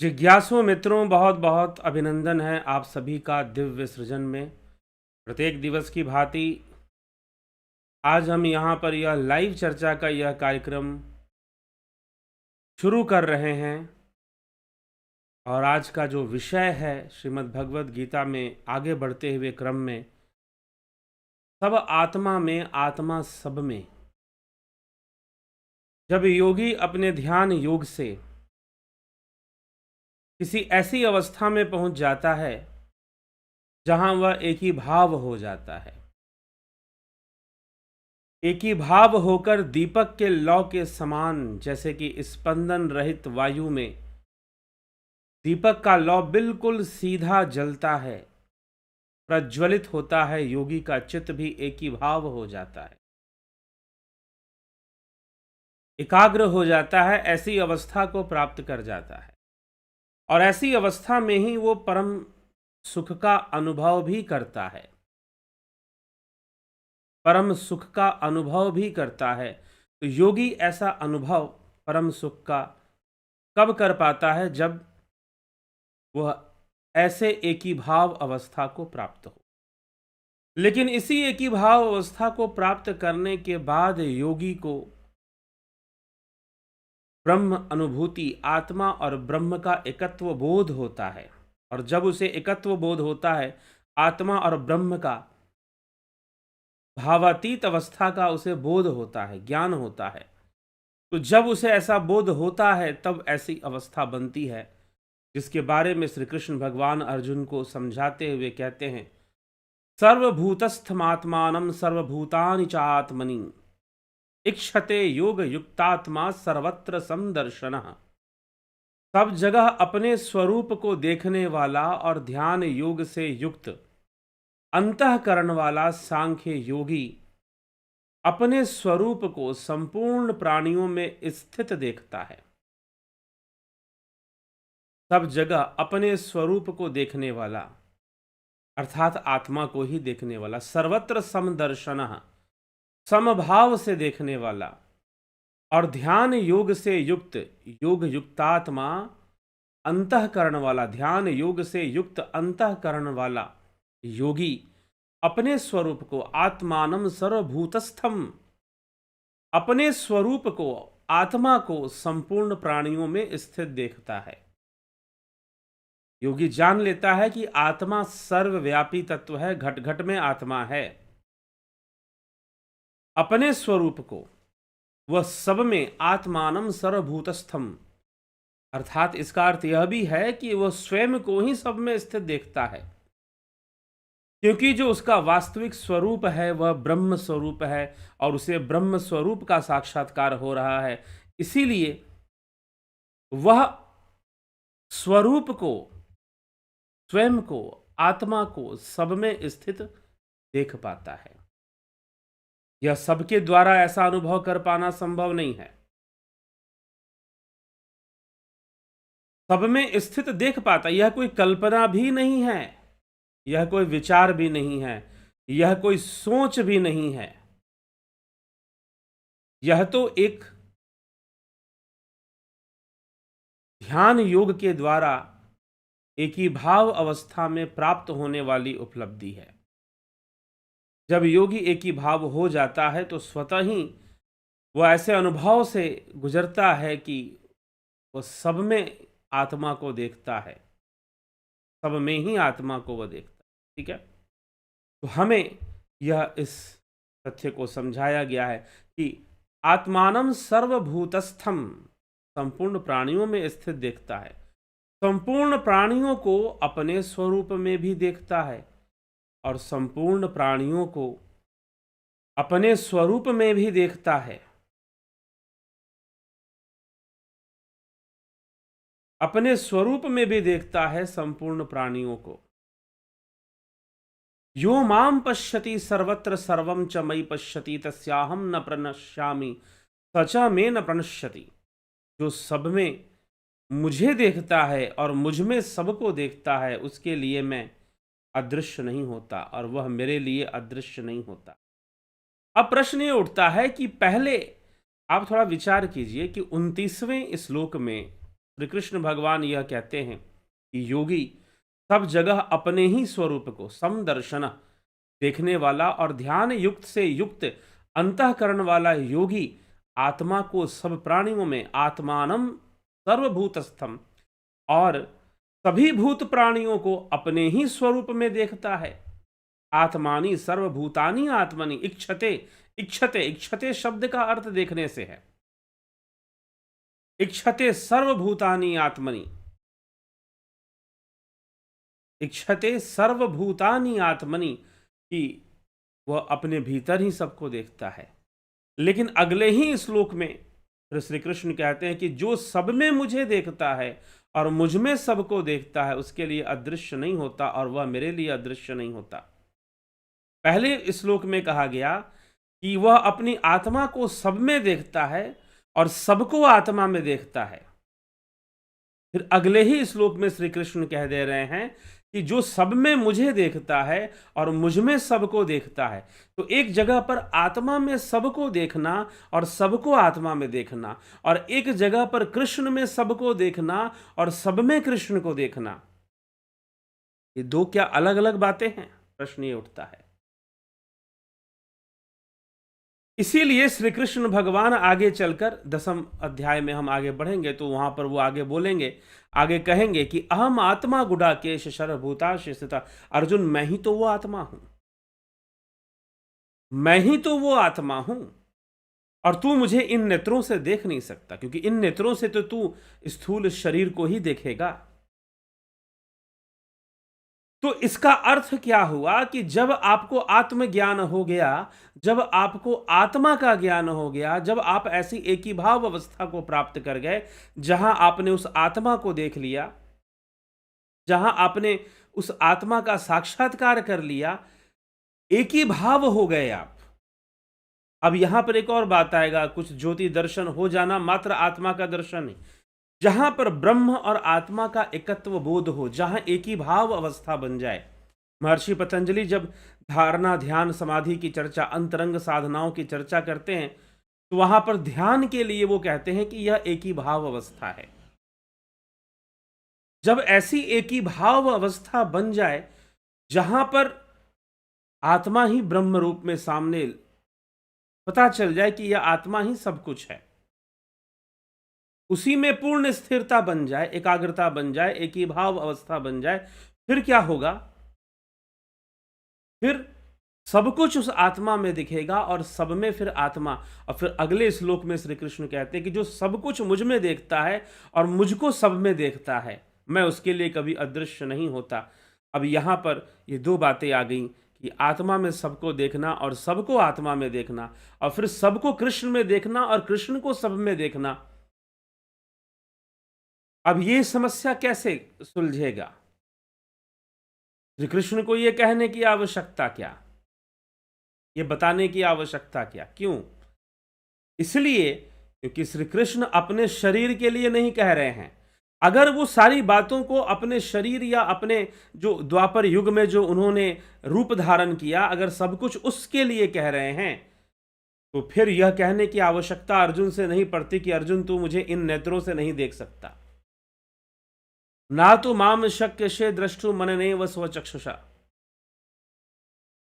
जिज्ञासु मित्रों, बहुत बहुत अभिनंदन है आप सभी का दिव्य सृजन में। प्रत्येक दिवस की भांति आज हम यहाँ पर यह लाइव चर्चा का यह कार्यक्रम शुरू कर रहे हैं और आज का जो विषय है श्रीमद् भगवद गीता में आगे बढ़ते हुए क्रम में सब आत्मा में आत्मा सब में। जब योगी अपने ध्यान योग से किसी ऐसी अवस्था में पहुंच जाता है जहां वह एक ही भाव हो जाता है, एक ही भाव होकर दीपक के लौ के समान, जैसे कि स्पंदन रहित वायु में दीपक का लौ बिल्कुल सीधा जलता है, प्रज्वलित होता है, योगी का चित्त भी एक ही भाव हो जाता है, एकाग्र हो जाता है, ऐसी अवस्था को प्राप्त कर जाता है। और ऐसी अवस्था में ही वो परम सुख का अनुभव भी करता है, परम सुख का अनुभव भी करता है। तो योगी ऐसा अनुभव परम सुख का कब कर पाता है? जब वह ऐसे एक ही भाव अवस्था को प्राप्त हो। लेकिन इसी एक ही भाव अवस्था को प्राप्त करने के बाद योगी को ब्रह्म अनुभूति, आत्मा और ब्रह्म का एकत्व बोध होता है। और जब उसे एकत्व बोध होता है, आत्मा और ब्रह्म का भावातीत अवस्था का उसे बोध होता है, ज्ञान होता है। तो जब उसे ऐसा बोध होता है तब ऐसी अवस्था बनती है जिसके बारे में श्री कृष्ण भगवान अर्जुन को समझाते हुए कहते हैं, सर्वभूतस्थमात्मानं सर्वभूतानि चात्मनि इक्षते योग युक्तात्मा सर्वत्र समदर्शनः। सब जगह अपने स्वरूप को देखने वाला और ध्यान योग से युक्त अंतःकरण वाला सांख्य योगी अपने स्वरूप को संपूर्ण प्राणियों में स्थित देखता है। सब जगह अपने स्वरूप को देखने वाला अर्थात आत्मा को ही देखने वाला, सर्वत्र समदर्शनः, समभाव से देखने वाला, और ध्यान योग से युक्त, योग युक्तात्मा, अंतःकरण वाला, ध्यान योग से युक्त अंतःकरण वाला योगी अपने स्वरूप को आत्मानं सर्वभूतस्थम, अपने स्वरूप को, आत्मा को संपूर्ण प्राणियों में स्थित देखता है। योगी जान लेता है कि आत्मा सर्वव्यापी तत्व है, घट घट में आत्मा है। अपने स्वरूप को वह सब में आत्मानं सर्वभूतस्थम, अर्थात इसका अर्थ यह भी है कि वह स्वयं को ही सब में स्थित देखता है, क्योंकि जो उसका वास्तविक स्वरूप है वह ब्रह्म स्वरूप है और उसे ब्रह्म स्वरूप का साक्षात्कार हो रहा है। इसीलिए वह स्वरूप को, स्वयं को, आत्मा को सब में स्थित देख पाता है। यह सबके द्वारा ऐसा अनुभव कर पाना संभव नहीं है। सब में स्थित देख पाता, यह कोई कल्पना भी नहीं है, यह कोई विचार भी नहीं है, यह कोई सोच भी नहीं है। यह तो एक ध्यान योग के द्वारा एक ही भाव अवस्था में प्राप्त होने वाली उपलब्धि है। जब योगी एक ही भाव हो जाता है तो स्वतः ही वह ऐसे अनुभव से गुजरता है कि वह सब में आत्मा को देखता है, सब में ही आत्मा को वह देखता है। ठीक है, तो हमें यह इस तथ्य को समझाया गया है कि आत्मानं सर्वभूतस्थम, संपूर्ण प्राणियों में स्थित देखता है, संपूर्ण प्राणियों को अपने स्वरूप में भी देखता है और संपूर्ण प्राणियों को अपने स्वरूप में भी देखता है। अपने स्वरूप में भी देखता है संपूर्ण प्राणियों को। यो माम पश्यति सर्वत्र सर्वं च मयि पश्यति तस्याहं न प्रणश्यामि स च मे न प्रणश्यति। जो सब में मुझे देखता है और मुझ में सबको देखता है, उसके लिए मैं अदृश्य नहीं होता और वह मेरे लिए अदृश्य नहीं होता। अब प्रश्न ये उठता है कि पहले आप थोड़ा विचार कीजिए कि 29वें श्लोक में श्री कृष्ण भगवान यह कहते हैं कि योगी सब जगह अपने ही स्वरूप को समदर्शन देखने वाला और ध्यान युक्त से युक्त अंतःकरण वाला योगी आत्मा को सब प्राणियों में आत्मानम सर्वभूतस्थम और सभी भूत प्राणियों को अपने ही स्वरूप में देखता है। आत्मानी सर्वभूतानी आत्मनि इक्षते, इक्षते इक्षते शब्द का अर्थ देखने से है। इक्षते सर्वभूतानी आत्मनि, इक्षते सर्वभूतानी आत्मनि कि वह अपने भीतर ही सबको देखता है। लेकिन अगले ही श्लोक में श्री कृष्ण कहते हैं कि जो सब में मुझे देखता है और मुझ में सबको देखता है उसके लिए अदृश्य नहीं होता और वह मेरे लिए अदृश्य नहीं होता। पहले श्लोक में कहा गया कि वह अपनी आत्मा को सब में देखता है और सबको आत्मा में देखता है। फिर अगले ही श्लोक में श्री कृष्ण कह दे रहे हैं कि जो सब में मुझे देखता है और मुझ में सबको देखता है। तो एक जगह पर आत्मा में सबको देखना और सबको आत्मा में देखना, और एक जगह पर कृष्ण में सबको देखना और सब में कृष्ण को देखना, ये दो क्या अलग अलग बातें हैं? प्रश्न ये उठता है। इसीलिए श्री कृष्ण भगवान आगे चलकर 10वें अध्याय में हम आगे बढ़ेंगे तो वहां पर वो आगे बोलेंगे, आगे कहेंगे कि अहम आत्मा गुडाकेश सर्वभूताश स्थिता। अर्जुन, मैं ही तो वो आत्मा हूं, मैं ही तो वो आत्मा हूं, और तू मुझे इन नेत्रों से देख नहीं सकता, क्योंकि इन नेत्रों से तो तू स्थूल शरीर को ही देखेगा। तो इसका अर्थ क्या हुआ कि जब आपको आत्मज्ञान हो गया, जब आपको आत्मा का ज्ञान हो गया, जब आप ऐसी एकी भाव अवस्था को प्राप्त कर गए जहां आपने उस आत्मा को देख लिया, जहां आपने उस आत्मा का साक्षात्कार कर लिया, एकी भाव हो गए आप। अब यहां पर एक और बात आएगा, कुछ ज्योति दर्शन हो जाना मात्र आत्मा का दर्शन है। जहां पर ब्रह्म और आत्मा का एकत्व बोध हो, जहां एक ही भाव अवस्था बन जाए। महर्षि पतंजलि जब धारणा, ध्यान, समाधि की चर्चा, अंतरंग साधनाओं की चर्चा करते हैं तो वहां पर ध्यान के लिए वो कहते हैं कि यह एक ही भाव अवस्था है। जब ऐसी एक ही भाव अवस्था बन जाए जहां पर आत्मा ही ब्रह्म रूप में सामने पता चल जाए कि यह आत्मा ही सब कुछ है, उसी में पूर्ण स्थिरता बन जाए, एकाग्रता बन जाए, एक ही भाव अवस्था बन जाए, फिर क्या होगा? फिर सब कुछ उस आत्मा में दिखेगा और सब में फिर आत्मा। और फिर अगले श्लोक में श्री कृष्ण कहते हैं कि जो सब कुछ मुझ में देखता है और मुझको सब में देखता है, मैं उसके लिए कभी अदृश्य नहीं होता। अब यहां पर ये दो बातें आ गई कि आत्मा में सबको देखना और सबको आत्मा में देखना, और फिर सबको कृष्ण में देखना और कृष्ण को सब में देखना। अब ये समस्या कैसे सुलझेगा? श्री कृष्ण को ये कहने की आवश्यकता क्या, ये बताने की आवश्यकता क्या? क्यों? इसलिए क्योंकि श्री कृष्ण अपने शरीर के लिए नहीं कह रहे हैं। अगर वो सारी बातों को अपने शरीर या अपने जो द्वापर युग में जो उन्होंने रूप धारण किया, अगर सब कुछ उसके लिए कह रहे हैं तो फिर यह कहने की आवश्यकता अर्जुन से नहीं पड़ती कि अर्जुन तू मुझे इन नेत्रों से नहीं देख सकता। ना तो माम शक्य से द्रष्टु मनने व स्वचक्षुषा।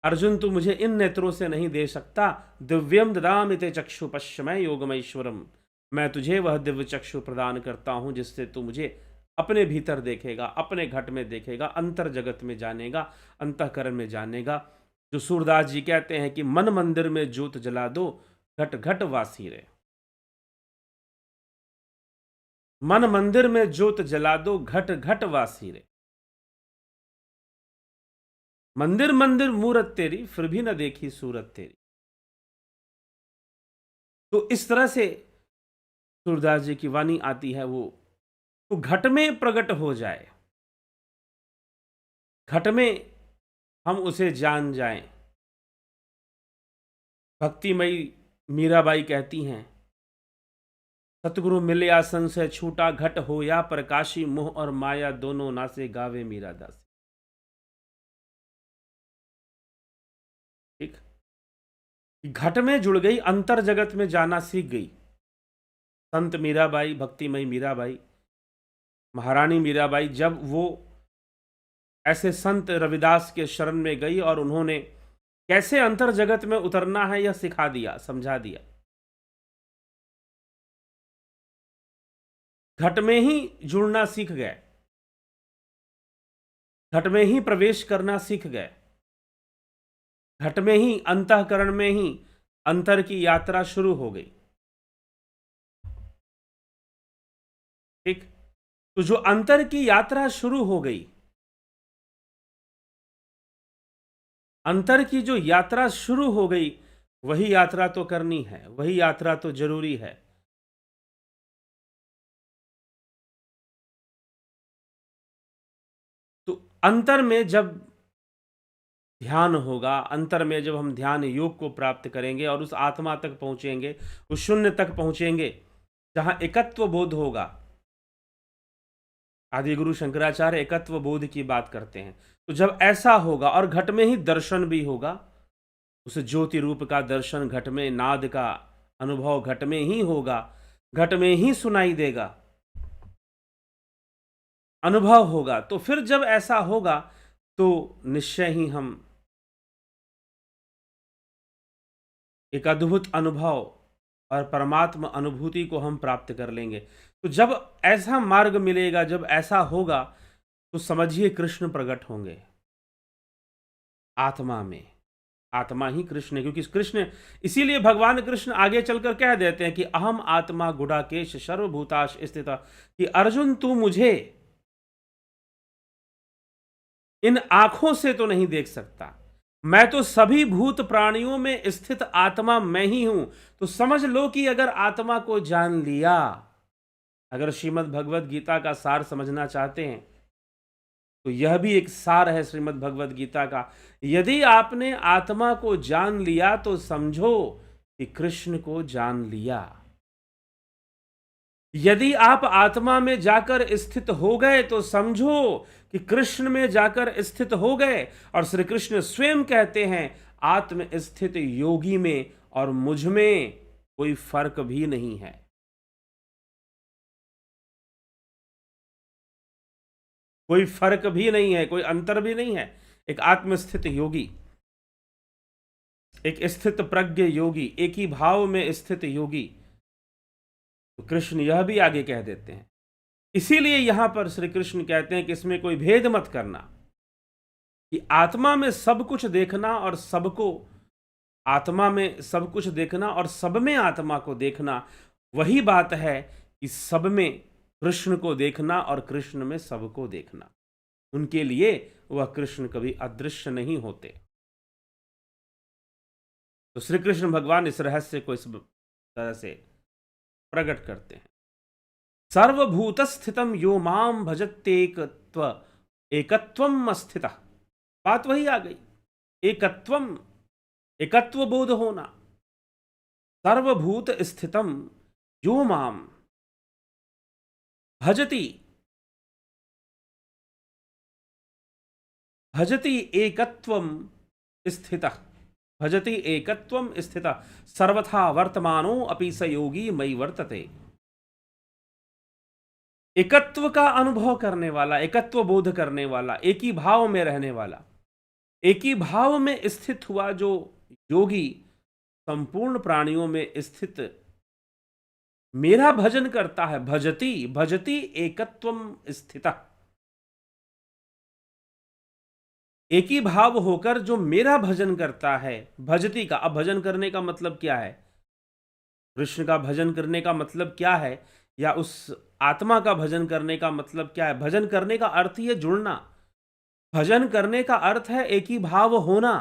अर्जुन तू मुझे इन नेत्रों से नहीं दे सकता। दिव्यम ददामि ते चक्षु पश्यमय योगमैश्वरम। मैं तुझे वह दिव्य चक्षु प्रदान करता हूं जिससे तू मुझे अपने भीतर देखेगा, अपने घट में देखेगा, अंतर जगत में जानेगा, अंतःकरण में जानेगा। जो सूरदास जी कहते हैं कि मन मंदिर में ज्योत जला दो, घट घट वासी रे। मन मंदिर में ज्योत जला दो, घट घट वासी रे। मंदिर मंदिर मूरत तेरी, फिर भी न देखी सूरत तेरी। तो इस तरह से सूरदास जी की वाणी आती है, वो तो घट में प्रकट हो जाए, घट में हम उसे जान जाएं। भक्तिमयी मीराबाई कहती हैं, सतगुरु मिले आसन से छूटा, घट हो या प्रकाशी, मोह और माया दोनों नासे गावे मीरा दासी। ठीक, घट में जुड़ गई, अंतर जगत में जाना सीख गई। संत मीराबाई, भक्तिमयी मीराबाई महारानी मीराबाई जब वो ऐसे संत रविदास के शरण में गई और उन्होंने कैसे अंतर जगत में उतरना है यह सिखा दिया, समझा दिया। घट में ही जुड़ना सीख गए, घट में ही प्रवेश करना सीख गए, घट में ही, अंतःकरण में ही अंतर की यात्रा शुरू हो गई। ठीक। तो जो अंतर की यात्रा शुरू हो गई, अंतर की जो यात्रा शुरू हो गई, वही यात्रा तो करनी है, वही यात्रा तो जरूरी है। तो अंतर में जब ध्यान होगा, अंतर में जब हम ध्यान योग को प्राप्त करेंगे और उस आत्मा तक पहुंचेंगे, उस शून्य तक पहुंचेंगे जहां एकत्व बोध होगा। आदि गुरु शंकराचार्य एकत्व बोध की बात करते हैं। तो जब ऐसा होगा और घट में ही दर्शन भी होगा, उस ज्योति रूप का दर्शन, घट में नाद का अनुभव घट में ही होगा, घट में ही सुनाई देगा, अनुभव होगा। तो फिर जब ऐसा होगा तो निश्चय ही हम एक अद्भुत अनुभव और परमात्मा अनुभूति को हम प्राप्त कर लेंगे। तो जब ऐसा मार्ग मिलेगा, जब ऐसा होगा, तो समझिए कृष्ण प्रकट होंगे आत्मा में। आत्मा ही कृष्ण है, क्योंकि कृष्ण, इसीलिए भगवान कृष्ण आगे चलकर कह देते हैं कि अहम आत्मा गुडाकेश सर्वभूताश स्थित, कि अर्जुन तू मुझे इन आंखों से तो नहीं देख सकता, मैं तो सभी भूत प्राणियों में स्थित आत्मा मैं ही हूं। तो समझ लो कि अगर आत्मा को जान लिया, अगर श्रीमद् भगवद गीता का सार समझना चाहते हैं तो यह भी एक सार है श्रीमद् भगवद गीता का। यदि आपने आत्मा को जान लिया तो समझो कि कृष्ण को जान लिया। यदि आप आत्मा में जाकर स्थित हो गए तो समझो कि कृष्ण में जाकर स्थित हो गए। और श्री कृष्ण स्वयं कहते हैं, आत्म स्थित योगी में और मुझ में कोई फर्क भी नहीं है। कोई फर्क भी नहीं है, कोई अंतर भी नहीं है। एक आत्मस्थित योगी, एक स्थित प्रज्ञ योगी, एक ही भाव में स्थित योगी। तो कृष्ण यह भी आगे कह देते हैं। इसीलिए यहां पर श्री कृष्ण कहते हैं कि इसमें कोई भेद मत करना, कि आत्मा में सब कुछ देखना और सबको, आत्मा में सब कुछ देखना और सब में आत्मा को देखना, वही बात है कि सब में कृष्ण को देखना और कृष्ण में सबको देखना। उनके लिए वह कृष्ण कभी अदृश्य नहीं होते। तो श्री कृष्ण भगवान इस रहस्य को इस तरह से प्रकट करते हैं। सर्वभूत स्थितम यो माम भजत्येकत्व एकत्वम स्थितः। बात वही आ गई, एकत्वम, एकत्व बोध होना। सर्वभूत स्थितम यो माम भजति, भजति एकत्वम स्थितः, भजति एकत्वम स्थितः सर्वथा वर्तमानो अपि स योगी मयि वर्तते। एकत्व का अनुभव करने वाला, एकत्व बोध करने वाला, एक ही भाव में रहने वाला, एक ही भाव में स्थित हुआ जो योगी संपूर्ण प्राणियों में स्थित मेरा भजन करता है। भजति, भजति एकत्वम स्थितः, एक ही भाव होकर जो मेरा भजन करता है। भजति का, अब भजन करने का मतलब क्या है, कृष्ण का भजन करने का मतलब क्या है, या उस आत्मा का भजन करने का मतलब क्या है। भजन करने का अर्थ ही है जुड़ना। भजन करने का अर्थ है एक ही भाव होना।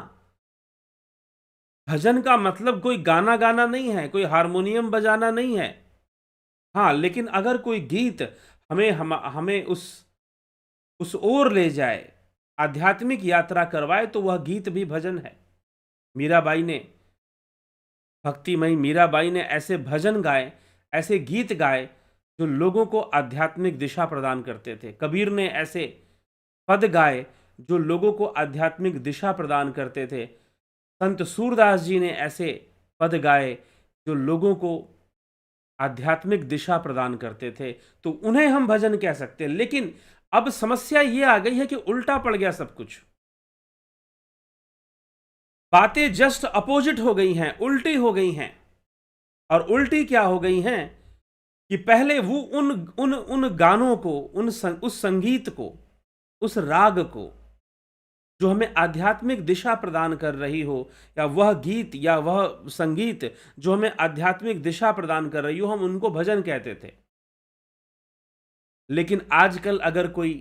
भजन का मतलब कोई गाना गाना नहीं है, कोई हारमोनियम बजाना नहीं है। हाँ, लेकिन अगर कोई गीत हमें उस ओर ले जाए, आध्यात्मिक यात्रा करवाए, तो वह गीत भी भजन है। मीराबाई ने, भक्तिमयी मीराबाई ने ऐसे भजन गाए, ऐसे गीत गाए जो लोगों को आध्यात्मिक दिशा प्रदान करते थे। कबीर ने ऐसे पद गाए जो लोगों को आध्यात्मिक दिशा प्रदान करते थे। संत सूरदास जी ने ऐसे पद गाए जो लोगों को आध्यात्मिक दिशा प्रदान करते थे, तो उन्हें हम भजन कह सकते हैं। लेकिन अब समस्या ये आ गई है कि उल्टा पड़ गया सब कुछ। बातें जस्ट अपोजिट हो गई हैं, उल्टी हो गई हैं। और उल्टी क्या हो गई हैं कि पहले वो उन उन उन गानों को, उस संगीत को, उस राग को जो हमें आध्यात्मिक दिशा प्रदान कर रही हो, या वह गीत या वह संगीत जो हमें आध्यात्मिक दिशा प्रदान कर रही हो, हम उनको भजन कहते थे। लेकिन आजकल अगर कोई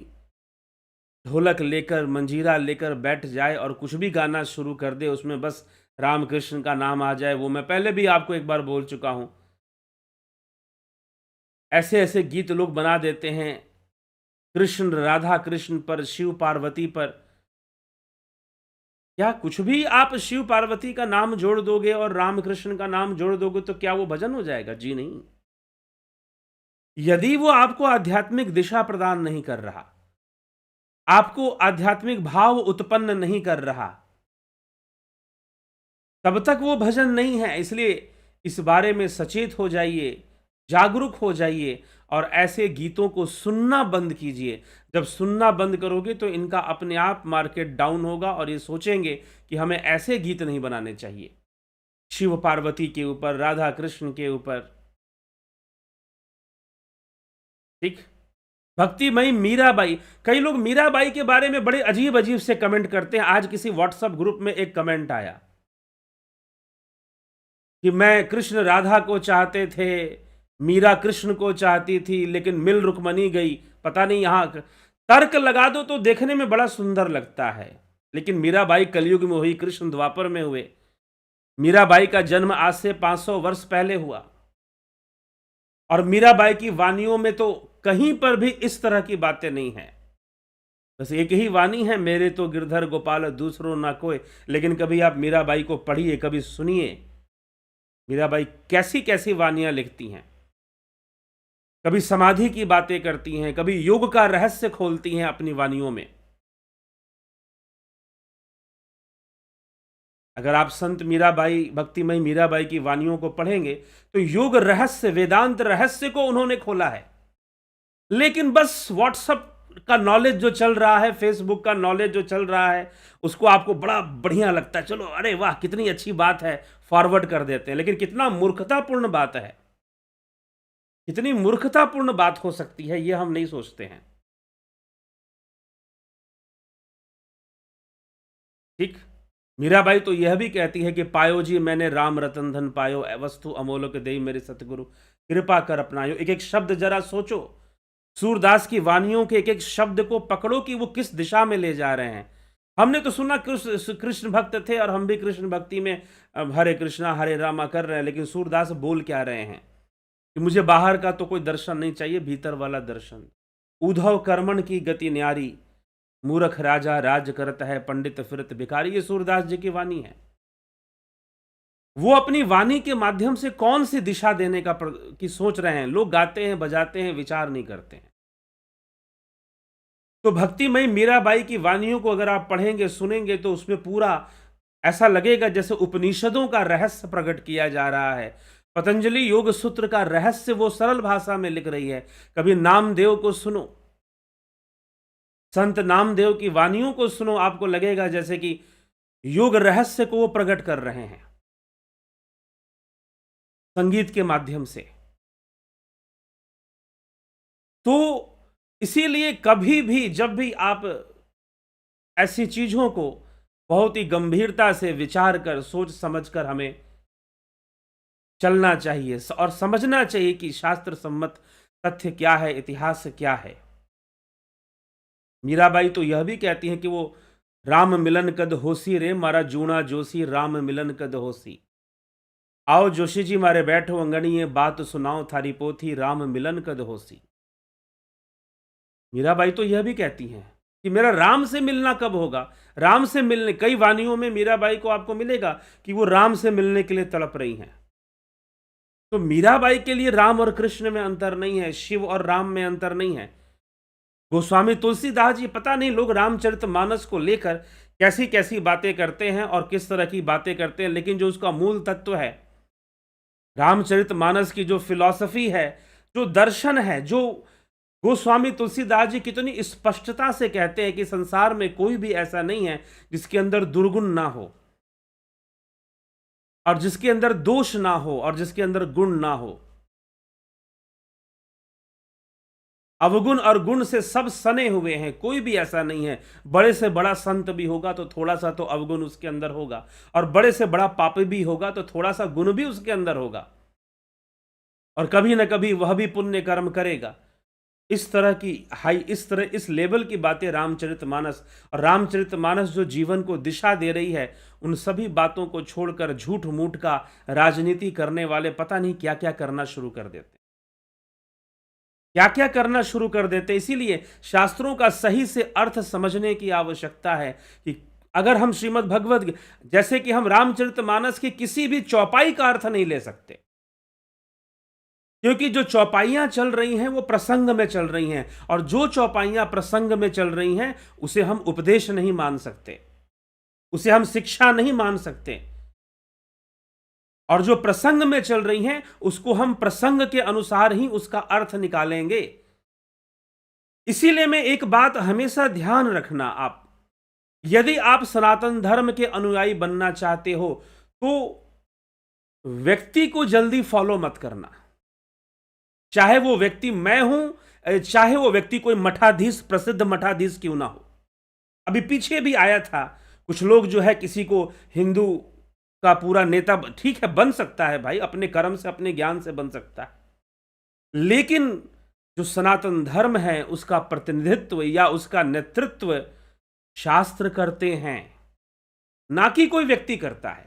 ढोलक लेकर, मंजीरा लेकर बैठ जाए और कुछ भी गाना शुरू कर दे, उसमें बस रामकृष्ण का नाम आ जाए, वो मैं पहले भी आपको एक बार बोल चुका हूं, ऐसे ऐसे गीत लोग बना देते हैं कृष्ण राधा कृष्ण पर, शिव पार्वती पर। क्या कुछ भी आप शिव पार्वती का नाम जोड़ दोगे और रामकृष्ण का नाम जोड़ दोगे तो क्या वो भजन हो जाएगा? जी नहीं। यदि वो आपको आध्यात्मिक दिशा प्रदान नहीं कर रहा, आपको आध्यात्मिक भाव उत्पन्न नहीं कर रहा, तब तक वो भजन नहीं है। इसलिए इस बारे में सचेत हो जाइए, जागरूक हो जाइए और ऐसे गीतों को सुनना बंद कीजिए। जब सुनना बंद करोगे तो इनका अपने आप मार्केट डाउन होगा और ये सोचेंगे कि हमें ऐसे गीत नहीं बनाने चाहिए शिव पार्वती के ऊपर, राधा कृष्ण के ऊपर। ठीक। भक्तिमयी मीराबाई, कई लोग मीराबाई के बारे में बड़े अजीब अजीब से कमेंट करते हैं। आज किसी व्हाट्सएप ग्रुप में एक कमेंट आया कि मैं कृष्ण राधा को चाहते थे, मीरा कृष्ण को चाहती थी, लेकिन मिल रुक्मणी गई। पता नहीं, यहां तर्क लगा दो तो देखने में बड़ा सुंदर लगता है, लेकिन मीराबाई कलयुग में हुई, कृष्ण द्वापर में हुए। मीराबाई का जन्म आज से 500 वर्ष पहले हुआ और मीराबाई की वानियों में तो कहीं पर भी इस तरह की बातें नहीं है। बस एक ही वाणी है, मेरे तो गिरधर गोपाल दूसरों ना कोई। लेकिन कभी आप मीराबाई को पढ़िए, कभी सुनिए, मीराबाई कैसी कैसी वानियां लिखती हैं। कभी समाधि की बातें करती हैं, कभी योग का रहस्य खोलती हैं अपनी वानियों में। अगर आप संत मीराबाई, भक्तिमयी मीराबाई की वानियों को पढ़ेंगे तो योग रहस्य, वेदांत रहस्य को उन्होंने खोला है। लेकिन बस व्हाट्सएप का नॉलेज जो चल रहा है, फेसबुक का नॉलेज जो चल रहा है, उसको आपको बड़ा बढ़िया लगता है, चलो अरे वाह कितनी अच्छी बात है, फॉरवर्ड कर देते हैं। लेकिन कितना मूर्खतापूर्ण बात है, कितनी मूर्खतापूर्ण बात हो सकती है, यह हम नहीं सोचते हैं। ठीक। मीराबाई तो यह भी कहती है कि पायो जी मैंने राम रतन धन पायो, वस्तु अमोलक देई मेरे सतगुरु, कृपा कर अपनायो। एक एक शब्द जरा सोचो, सूरदास की वानियों के एक एक शब्द को पकड़ो कि वो किस दिशा में ले जा रहे हैं। हमने तो सुना कृष्ण भक्त थे और हम भी कृष्ण भक्ति में हरे कृष्णा हरे रामा कर रहे हैं, लेकिन सूरदास बोल क्या रहे हैं कि मुझे बाहर का तो कोई दर्शन नहीं चाहिए, भीतर वाला दर्शन। उद्धव कर्मण की गति न्यारी, मूर्ख राजा राज करता है, पंडित फिरत भिखारी। ये सूरदास जी की वाणी है। वो अपनी वाणी के माध्यम से कौन सी दिशा देने की सोच रहे हैं। लोग गाते हैं, बजाते हैं, विचार नहीं करते हैं। तो भक्तिमयी मीराबाई की वानियों को अगर आप पढ़ेंगे, सुनेंगे, तो उसमें पूरा ऐसा लगेगा जैसे उपनिषदों का रहस्य प्रकट किया जा रहा है। पतंजलि योग सूत्र का रहस्य वो सरल भाषा में लिख रही है। कभी नामदेव को सुनो, संत नामदेव की वानियों को सुनो, आपको लगेगा जैसे कि योग रहस्य को वो प्रकट कर रहे हैं संगीत के माध्यम से। तो इसीलिए कभी भी जब भी आप ऐसी चीजों को बहुत ही गंभीरता से विचार कर, सोच समझ कर हमें चलना चाहिए और समझना चाहिए कि शास्त्र सम्मत तथ्य क्या है, इतिहास क्या है। मीराबाई तो यह भी कहती हैं कि वो राम मिलन कद होसी रे मारा जूना जोशी, राम मिलन कद होसी। आओ जोशी जी मारे बैठो अंगणीए, बात सुनाओ थारी पोथी, राम मिलन कद होसी। मीराबाई तो यह भी कहती हैं कि मेरा राम से मिलना कब होगा। राम से मिलने, कई वानियों में मीराबाई को आपको मिलेगा कि वो राम से मिलने के लिए तड़प रही हैं। तो मीराबाई के लिए राम और कृष्ण में अंतर नहीं है, शिव और राम में अंतर नहीं है। गोस्वामी तुलसीदास जी, पता नहीं लोग रामचरितमानस को लेकर कैसी कैसी बातें करते हैं और किस तरह की बातें करते हैं, लेकिन जो उसका मूल तत्व है रामचरितमानस की जो फिलॉसफी है, जो दर्शन है, जो गोस्वामी तुलसीदास जी कितनी स्पष्टता से कहते हैं कि संसार में कोई भी ऐसा नहीं है जिसके अंदर दुर्गुण ना हो, और जिसके अंदर दोष ना हो, और जिसके अंदर गुण ना हो। अवगुण और गुण से सब सने हुए हैं, कोई भी ऐसा नहीं है। बड़े से बड़ा संत भी होगा तो थोड़ा सा तो अवगुण उसके अंदर होगा, और बड़े से बड़ा पापी भी होगा तो थोड़ा सा गुण भी उसके अंदर होगा, और कभी ना कभी वह भी पुण्य कर्म करेगा। इस तरह की इस लेवल की बातें रामचरितमानस, और रामचरितमानस जो जीवन को दिशा दे रही है, उन सभी बातों को छोड़कर झूठ मूठ का राजनीति करने वाले पता नहीं क्या क्या करना शुरू कर देते, क्या क्या करना शुरू कर देते। इसीलिए शास्त्रों का सही से अर्थ समझने की आवश्यकता है कि अगर हम श्रीमद् भगवद, जैसे कि हम रामचरितमानस की किसी भी चौपाई का अर्थ नहीं ले सकते, क्योंकि जो चौपाइयां चल रही हैं वो प्रसंग में चल रही हैं, और जो चौपाइयां प्रसंग में चल रही हैं उसे हम उपदेश नहीं मान सकते, उसे हम शिक्षा नहीं मान सकते, और जो प्रसंग में चल रही हैं उसको हम प्रसंग के अनुसार ही उसका अर्थ निकालेंगे। इसीलिए मैं एक बात हमेशा ध्यान रखना, आप यदि आप सनातन धर्म के अनुयायी बनना चाहते हो तो व्यक्ति को जल्दी फॉलो मत करना, चाहे वो व्यक्ति मैं हूं, चाहे वो व्यक्ति कोई मठाधीश, प्रसिद्ध मठाधीश क्यों ना हो। अभी पीछे भी आया था, कुछ लोग जो है किसी को हिंदू का पूरा नेता, ठीक है बन सकता है भाई, अपने कर्म से अपने ज्ञान से बन सकता है, लेकिन जो सनातन धर्म है उसका प्रतिनिधित्व या उसका नेतृत्व शास्त्र करते हैं, ना कि कोई व्यक्ति करता है।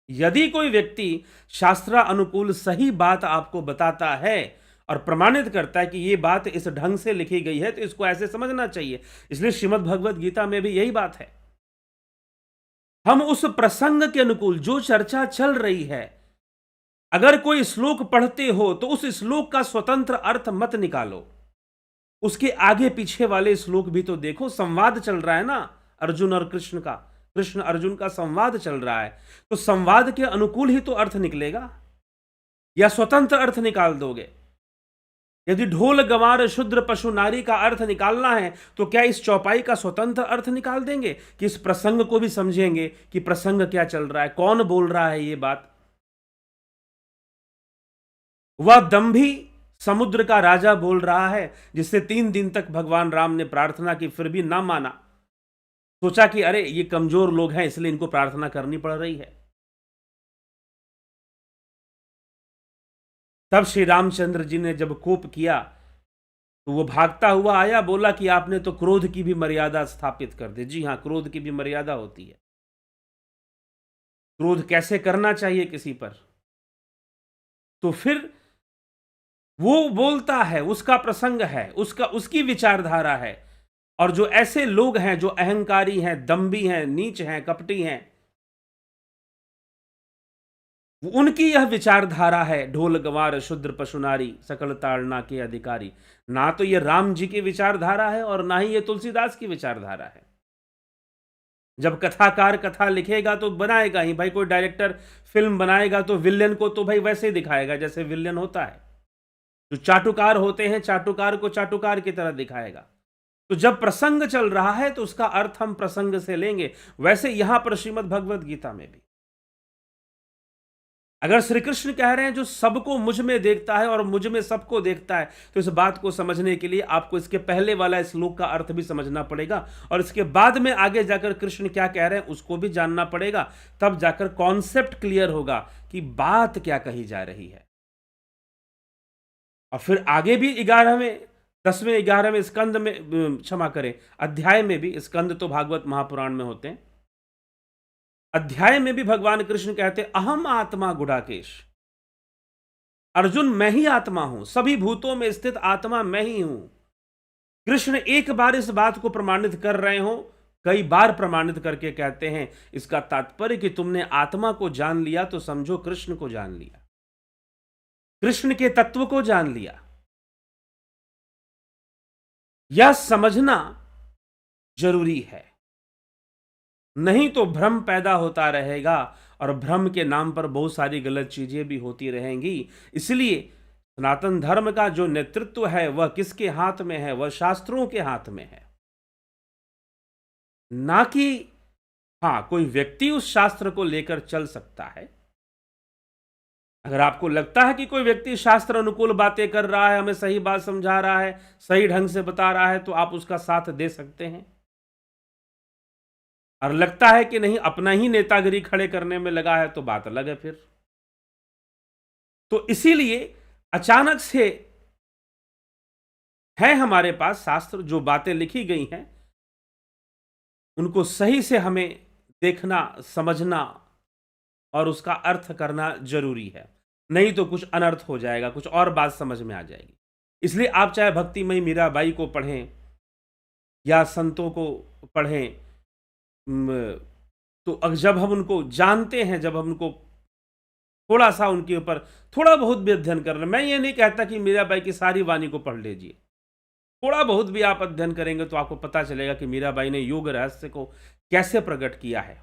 यदि कोई व्यक्ति शास्त्र अनुकूल सही बात आपको बताता है और प्रमाणित करता है कि यह बात इस ढंग से लिखी गई है तो इसको ऐसे समझना चाहिए। इसलिए श्रीमद् भगवद गीता में भी यही बात है, हम उस प्रसंग के अनुकूल जो चर्चा चल रही है, अगर कोई श्लोक पढ़ते हो तो उस श्लोक का स्वतंत्र अर्थ मत निकालो, उसके आगे पीछे वाले श्लोक भी तो देखो। संवाद चल रहा है ना अर्जुन और कृष्ण का, कृष्ण अर्जुन का संवाद चल रहा है, तो संवाद के अनुकूल ही तो अर्थ निकलेगा, या स्वतंत्र अर्थ निकाल दोगे। यदि ढोल गंवार शूद्र पशु नारी का अर्थ निकालना है तो क्या इस चौपाई का स्वतंत्र अर्थ निकाल देंगे कि इस प्रसंग को भी समझेंगे कि प्रसंग क्या चल रहा है, कौन बोल रहा है ये बात। वह दंभी समुद्र का राजा बोल रहा है, जिससे 3 दिन तक भगवान राम ने प्रार्थना की फिर भी ना माना, सोचा कि अरे ये कमजोर लोग हैं इसलिए इनको प्रार्थना करनी पड़ रही है। तब श्री रामचंद्र जी ने जब कोप किया तो वो भागता हुआ आया, बोला कि आपने तो क्रोध की भी मर्यादा स्थापित कर दी। जी हां, क्रोध की भी मर्यादा होती है, क्रोध कैसे करना चाहिए किसी पर। तो फिर वो बोलता है, उसका प्रसंग है, उसकी विचारधारा है, और जो ऐसे लोग हैं जो अहंकारी हैं, दंभी हैं, नीच हैं, कपटी हैं, उनकी यह विचारधारा है, ढोल गंवार शूद्र पशु नारी सकल ताड़ना के अधिकारी। ना तो ये राम जी की विचारधारा है और ना ही ये तुलसीदास की विचारधारा है। जब कथाकार कथा लिखेगा तो बनाएगा ही भाई, कोई डायरेक्टर फिल्म बनाएगा तो विलेन को तो भाई वैसे ही दिखाएगा जैसे विलेन होता है। जो चाटुकार होते हैं, चाटुकार को चाटुकार की तरह दिखाएगा। तो जब प्रसंग चल रहा है तो उसका अर्थ हम प्रसंग से लेंगे। वैसे यहां पर श्रीमद् भगवद गीता में भी अगर श्री कृष्ण कह रहे हैं जो सबको मुझ में देखता है और मुझ में सबको देखता है, तो इस बात को समझने के लिए आपको इसके पहले वाला श्लोक का अर्थ भी समझना पड़ेगा, और इसके बाद में आगे जाकर कृष्ण क्या कह रहे हैं उसको भी जानना पड़ेगा। तब जाकर कॉन्सेप्ट क्लियर होगा कि बात क्या कही जा रही है। और फिर आगे भी 11वें 10वें 11वें स्कंद में, क्षमा करें, अध्याय में भी, स्कंद तो भागवत महापुराण में होते हैं, अध्याय में भी भगवान कृष्ण कहते अहम आत्मा गुडाकेश, अर्जुन मैं ही आत्मा हूं, सभी भूतों में स्थित आत्मा मैं ही हूं। कृष्ण एक बार इस बात को प्रमाणित कर रहे हो, कई बार प्रमाणित करके कहते हैं इसका तात्पर्य कि तुमने आत्मा को जान लिया तो समझो कृष्ण को जान लिया, कृष्ण के तत्व को जान लिया। यह समझना जरूरी है। नहीं तो भ्रम पैदा होता रहेगा और भ्रम के नाम पर बहुत सारी गलत चीजें भी होती रहेंगी। इसलिए सनातन धर्म का जो नेतृत्व है वह किसके हाथ में है? वह शास्त्रों के हाथ में है, ना कि हाँ कोई व्यक्ति उस शास्त्र को लेकर चल सकता है। अगर आपको लगता है कि कोई व्यक्ति शास्त्र अनुकूल बातें कर रहा है, हमें सही बात समझा रहा है, सही ढंग से बता रहा है, तो आप उसका साथ दे सकते हैं। और लगता है कि नहीं अपना ही नेतागिरी खड़े करने में लगा है, तो बात अलग है फिर। तो इसीलिए अचानक से है हमारे पास शास्त्र, जो बातें लिखी गई हैं उनको सही से हमें देखना, समझना और उसका अर्थ करना जरूरी है। नहीं तो कुछ अनर्थ हो जाएगा, कुछ और बात समझ में आ जाएगी। इसलिए आप चाहे भक्तिमयी मीराबाई को पढ़ें या संतों को पढ़ें, तो जब हम उनको जानते हैं, जब हम उनको थोड़ा सा उनके ऊपर थोड़ा बहुत भी अध्ययन कर रहे हैं, मैं ये नहीं कहता कि मीराबाई की सारी वाणी को पढ़ लीजिए, थोड़ा बहुत भी आप अध्ययन करेंगे तो आपको पता चलेगा कि मीराबाई ने योग रहस्य को कैसे प्रकट किया है।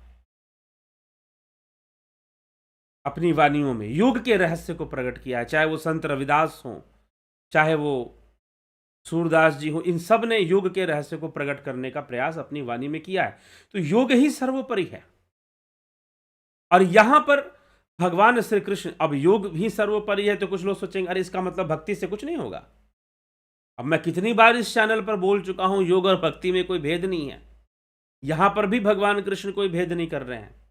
अपनी वाणियों में योग के रहस्य को प्रकट किया है। चाहे वो संत रविदास हो, चाहे वो सूरदास जी हो, इन सब ने योग के रहस्य को प्रकट करने का प्रयास अपनी वाणी में किया है। तो योग ही सर्वोपरि है। और यहां पर भगवान श्री कृष्ण, अब योग भी सर्वोपरि है तो कुछ लोग सोचेंगे अरे इसका मतलब भक्ति से कुछ नहीं होगा। अब मैं कितनी बार इस चैनल पर बोल चुका हूं, योग और भक्ति में कोई भेद नहीं है। यहां पर भी भगवान कृष्ण कोई भेद नहीं कर रहे हैं।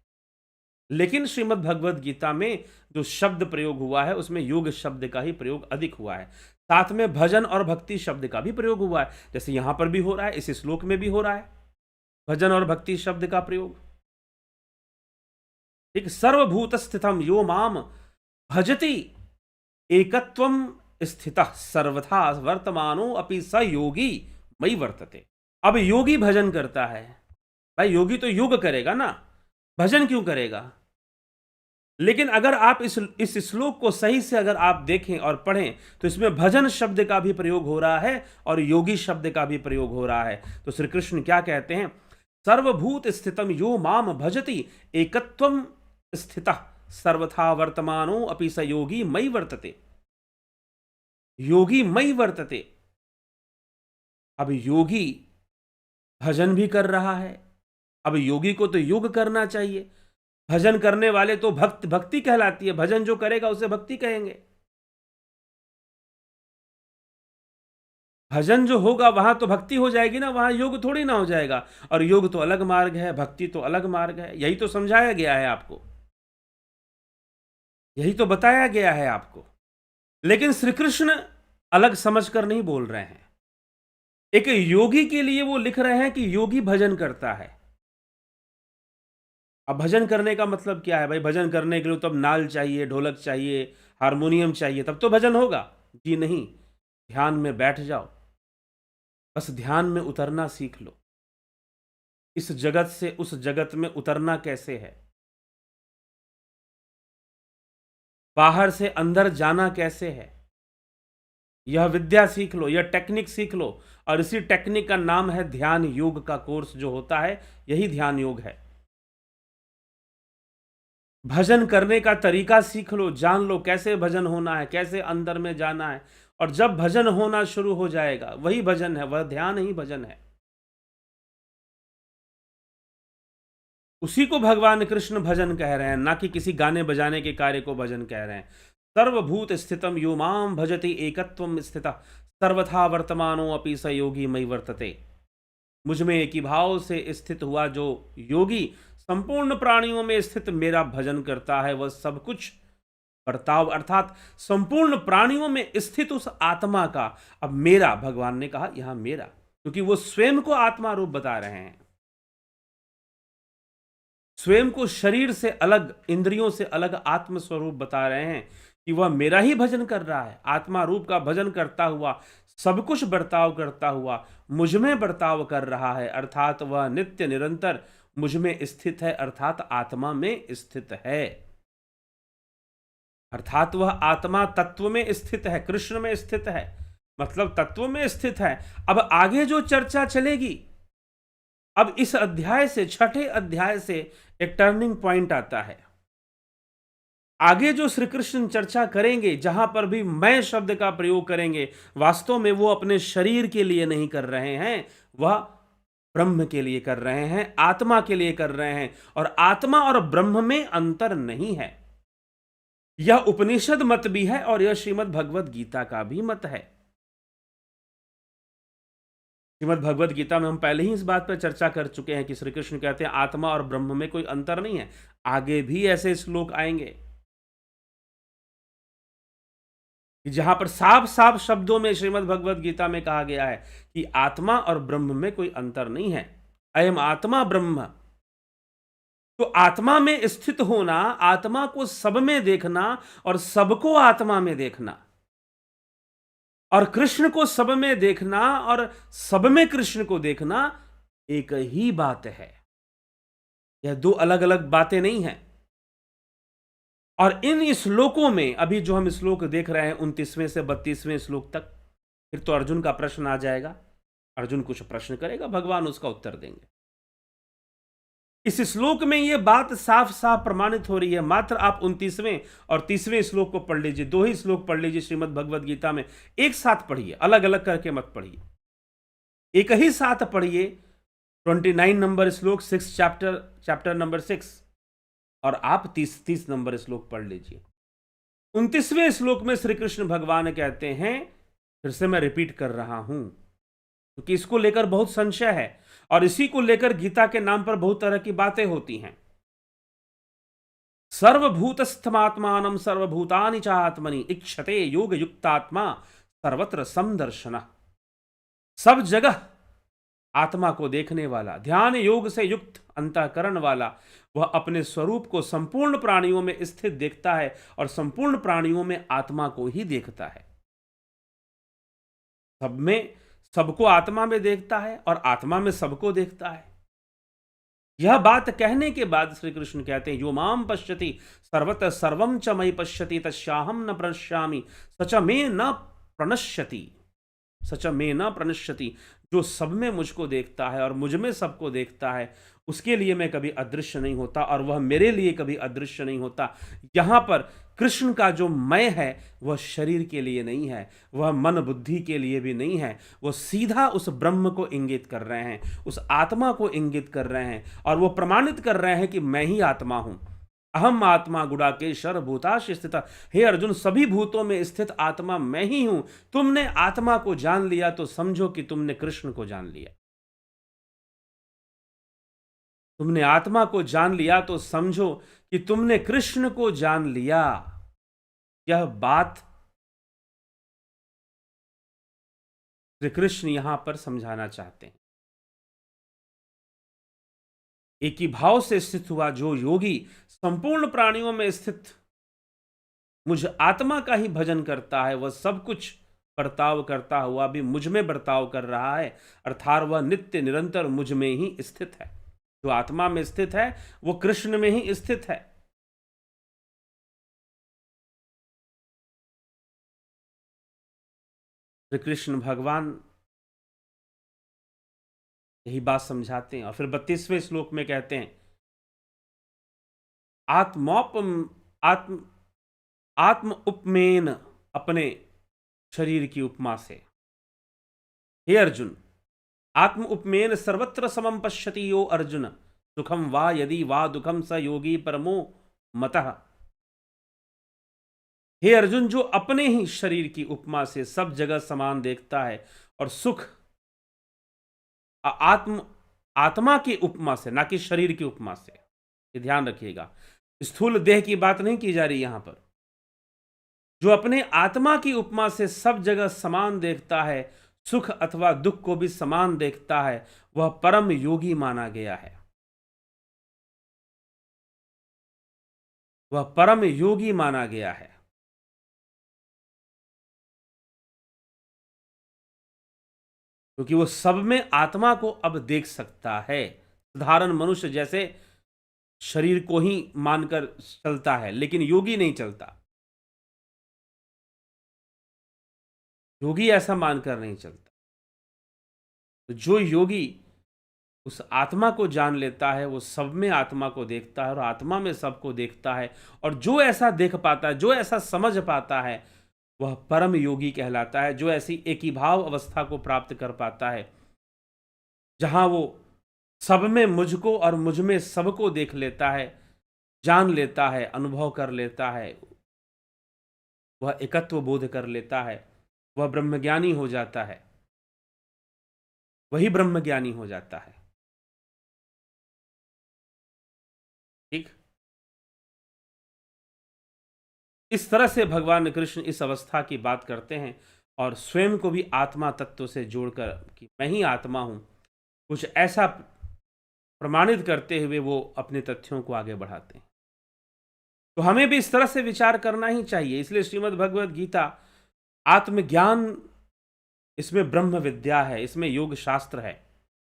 लेकिन श्रीमद् भगवद गीता में जो शब्द प्रयोग हुआ है उसमें योग शब्द का ही प्रयोग अधिक हुआ है। साथ में भजन और भक्ति शब्द का भी प्रयोग हुआ है, जैसे यहां पर भी हो रहा है, इस श्लोक में भी हो रहा है भजन और भक्ति शब्द का प्रयोग। एक सर्वभूत स्थितम यो माम भजति एकत्वम स्थितः सर्वथा वर्तमानो अपि स योगी मयि वर्तते। अब योगी भजन करता है, भाई योगी तो योग करेगा ना, भजन क्यों करेगा? लेकिन अगर आप इस श्लोक को सही से अगर आप देखें और पढ़ें तो इसमें भजन शब्द का भी प्रयोग हो रहा है और योगी शब्द का भी प्रयोग हो रहा है। तो श्री कृष्ण क्या कहते हैं? सर्वभूत स्थितम यो माम भजति एकत्वम स्थितः सर्वथा वर्तमानो अपि स योगी मयि वर्तते। योगी मयि वर्तते। अब योगी भजन भी कर रहा है। अब योगी को तो योग करना चाहिए। भजन करने वाले तो भक्ति कहलाती है। भजन जो करेगा उसे भक्ति कहेंगे। भजन जो होगा वहां तो भक्ति हो जाएगी ना, वहां योग थोड़ी ना हो जाएगा। और योग तो अलग मार्ग है, भक्ति तो अलग मार्ग है। यही तो समझाया गया है आपको, यही तो बताया गया है आपको। लेकिन श्री कृष्ण अलग समझकर नहीं बोल रहे हैं। एक योगी के लिए वो लिख रहे हैं कि योगी भजन करता है। अब भजन करने का मतलब क्या है भाई? भजन करने के लिए तो अब नाल चाहिए, ढोलक चाहिए, हारमोनियम चाहिए, तब तो भजन होगा। जी नहीं, ध्यान में बैठ जाओ, बस ध्यान में उतरना सीख लो। इस जगत से उस जगत में उतरना कैसे है, बाहर से अंदर जाना कैसे है, यह विद्या सीख लो, यह टेक्निक सीख लो। और इसी टेक्निक का नाम है ध्यान योग का कोर्स जो होता है, यही ध्यान योग है। भजन करने का तरीका सीख लो, जान लो कैसे भजन होना है, कैसे अंदर में जाना है। और जब भजन होना शुरू हो जाएगा, वही भजन है, वह ध्यान ही भजन है। उसी को भगवान कृष्ण भजन कह रहे हैं, ना कि किसी गाने बजाने के कार्य को भजन कह रहे हैं। सर्वभूत स्थितम यो माम भजति एकत्वम स्थितः सर्वथा वर्तमानो अपि स योगी मयि वर्तते। मुझ में एक ही भाव से स्थित हुआ जो योगी संपूर्ण प्राणियों में स्थित मेरा भजन करता है, वह सब कुछ बर्ताव अर्थात संपूर्ण प्राणियों में स्थित उस आत्मा का, अब मेरा, भगवान ने कहा यहां मेरा, क्योंकि वो स्वयं को आत्मा रूप बता रहे हैं। स्वयं को शरीर से अलग, इंद्रियों से अलग आत्म स्वरूप बता रहे हैं कि वह मेरा ही भजन कर रहा है। आत्मा रूप का भजन करता हुआ, सब कुछ बर्ताव करता हुआ मुझ में बर्ताव कर रहा है, अर्थात वह नित्य निरंतर मुझ में स्थित है, अर्थात आत्मा में स्थित है। अर्थात वह आत्मा तत्व में स्थित है, कृष्ण में स्थित है, मतलब तत्व में स्थित है। अब आगे जो चर्चा चलेगी अब इस अध्याय से, छठे अध्याय से एक टर्निंग पॉइंट आता है। आगे जो श्री कृष्ण चर्चा करेंगे, जहां पर भी मैं शब्द का प्रयोग करेंगे, वास्तव में वो अपने शरीर के लिए नहीं कर रहे हैं, वह ब्रह्म के लिए कर रहे हैं, आत्मा के लिए कर रहे हैं। और आत्मा और ब्रह्म में अंतर नहीं है। यह उपनिषद मत भी है और यह श्रीमद् भगवत गीता का भी मत है। श्रीमद् भगवत गीता में हम पहले ही इस बात पर चर्चा कर चुके हैं कि श्री कृष्ण कहते हैं आत्मा और ब्रह्म में कोई अंतर नहीं है। आगे भी ऐसे श्लोक आएंगे कि जहां पर साफ साफ शब्दों में श्रीमद् भगवत गीता में कहा गया है कि आत्मा और ब्रह्म में कोई अंतर नहीं है। अयम आत्मा ब्रह्म। तो आत्मा में स्थित होना, आत्मा को सब में देखना और सबको आत्मा में देखना, और कृष्ण को सब में देखना और सब में कृष्ण को देखना एक ही बात है। यह दो अलग अलग बातें नहीं हैं। और इन श्लोकों में, अभी जो हम श्लोक देख रहे हैं 29वें से 32वें श्लोक तक, फिर तो अर्जुन का प्रश्न आ जाएगा। अर्जुन कुछ प्रश्न करेगा, भगवान उसका उत्तर देंगे। इस श्लोक में यह बात साफ साफ प्रमाणित हो रही है। मात्र आप 29वें और 30वें श्लोक को पढ़ लीजिए, दो ही श्लोक पढ़ लीजिए श्रीमद् भगवद गीता में, एक साथ पढ़िए, अलग अलग करके मत पढ़िए, एक ही साथ पढ़िए। 29 नंबर श्लोक, 6 चैप्टर नंबर 6, और आप 30 नंबर श्लोक पढ़ लीजिए। 29वें श्लोक में श्री कृष्ण भगवान कहते हैं, फिर से मैं रिपीट कर रहा हूं क्योंकि इसको लेकर बहुत संशय है और इसी को लेकर गीता के नाम पर बहुत तरह की बातें होती हैं। सर्वभूतस्थमात्मानं सर्वभूतानि च आत्मनि इक्षते योग युक्तात्मा सर्वत्र समदर्शन। सब जगह आत्मा को देखने वाला, ध्यान योग से युक्त अंतःकरण वाला, वह अपने स्वरूप को संपूर्ण प्राणियों में स्थित देखता है और संपूर्ण प्राणियों में आत्मा को ही देखता है। सब में सबको आत्मा में देखता है और आत्मा में सबको देखता है। यह बात कहने के बाद श्री कृष्ण कहते हैं, यो माम पश्यति सर्वतः सर्वं च मयि पश्यति तस्याहं न प्रणश्यामि सच में न प्रणश्यति। सच में न प्रणश्यति, जो सब में मुझको देखता है और मुझ में सबको देखता है, उसके लिए मैं कभी अदृश्य नहीं होता और वह मेरे लिए कभी अदृश्य नहीं होता। यहां पर कृष्ण का जो मैं है वह शरीर के लिए नहीं है, वह मन बुद्धि के लिए भी नहीं है, वह सीधा उस ब्रह्म को इंगित कर रहे हैं, उस आत्मा को इंगित कर रहे हैं और वो प्रमाणित कर रहे हैं कि मैं ही आत्मा हूं। अहम आत्मा गुड़ाकेशर भूताश स्थित। हे अर्जुन, सभी भूतों में स्थित आत्मा मैं ही हूं। तुमने आत्मा को जान लिया तो समझो कि तुमने कृष्ण को जान लिया। तुमने आत्मा को जान लिया तो समझो कि तुमने कृष्ण को जान लिया। यह बात श्री कृष्ण यहां पर समझाना चाहते हैं। एक ही भाव से स्थित हुआ जो योगी संपूर्ण प्राणियों में स्थित मुझ आत्मा का ही भजन करता है, वह सब कुछ बर्ताव करता हुआ भी मुझ में बर्ताव कर रहा है, अर्थात वह नित्य निरंतर मुझ में ही स्थित है। जो आत्मा में स्थित है वो कृष्ण में ही स्थित है। श्री कृष्ण भगवान यही बात समझाते हैं और फिर 32वें श्लोक में कहते हैं, आत्म आत्म उपमेन, अपने शरीर की उपमा से। हे अर्जुन, आत्म उपमेन सर्वत्र समम पश्यति यो अर्जुन, सुखम वा यदि वा दुखम स योगी परमो मतः। हे अर्जुन, जो अपने ही शरीर की उपमा से सब जगह समान देखता है और सुख आत्मा की उपमा से, ना कि शरीर की उपमा से। ये ध्यान रखिएगा, स्थूल देह की बात नहीं की जा रही यहां पर। जो अपने आत्मा की उपमा से सब जगह समान देखता है, सुख अथवा दुख को भी समान देखता है, वह परम योगी माना गया है। वह परम योगी माना गया है क्योंकि वह सब में आत्मा को अब देख सकता है। साधारण मनुष्य जैसे शरीर को ही मानकर चलता है, लेकिन योगी नहीं चलता। योगी ऐसा मानकर नहीं चलता। तो जो योगी उस आत्मा को जान लेता है, वो सब में आत्मा को देखता है और आत्मा में सबको देखता है, और जो ऐसा देख पाता है, जो ऐसा समझ पाता है, वह परम योगी कहलाता है। जो ऐसी एकीभाव अवस्था को प्राप्त कर पाता है, जहां वो सब में मुझको और मुझ में सबको देख लेता है, जान लेता है, अनुभव कर लेता है, वह एकत्व बोध कर लेता है, वह ब्रह्मज्ञानी हो जाता है, वही ब्रह्मज्ञानी हो जाता है। ठीक, इस तरह से भगवान कृष्ण इस अवस्था की बात करते हैं और स्वयं को भी आत्मा तत्व से जोड़कर कि मैं ही आत्मा हूं, कुछ ऐसा प्रमाणित करते हुए वो अपने तथ्यों को आगे बढ़ाते हैं। तो हमें भी इस तरह से विचार करना ही चाहिए। इसलिए श्रीमद् भगवद गीता आत्मज्ञान, इसमें ब्रह्म विद्या है, इसमें योग शास्त्र है।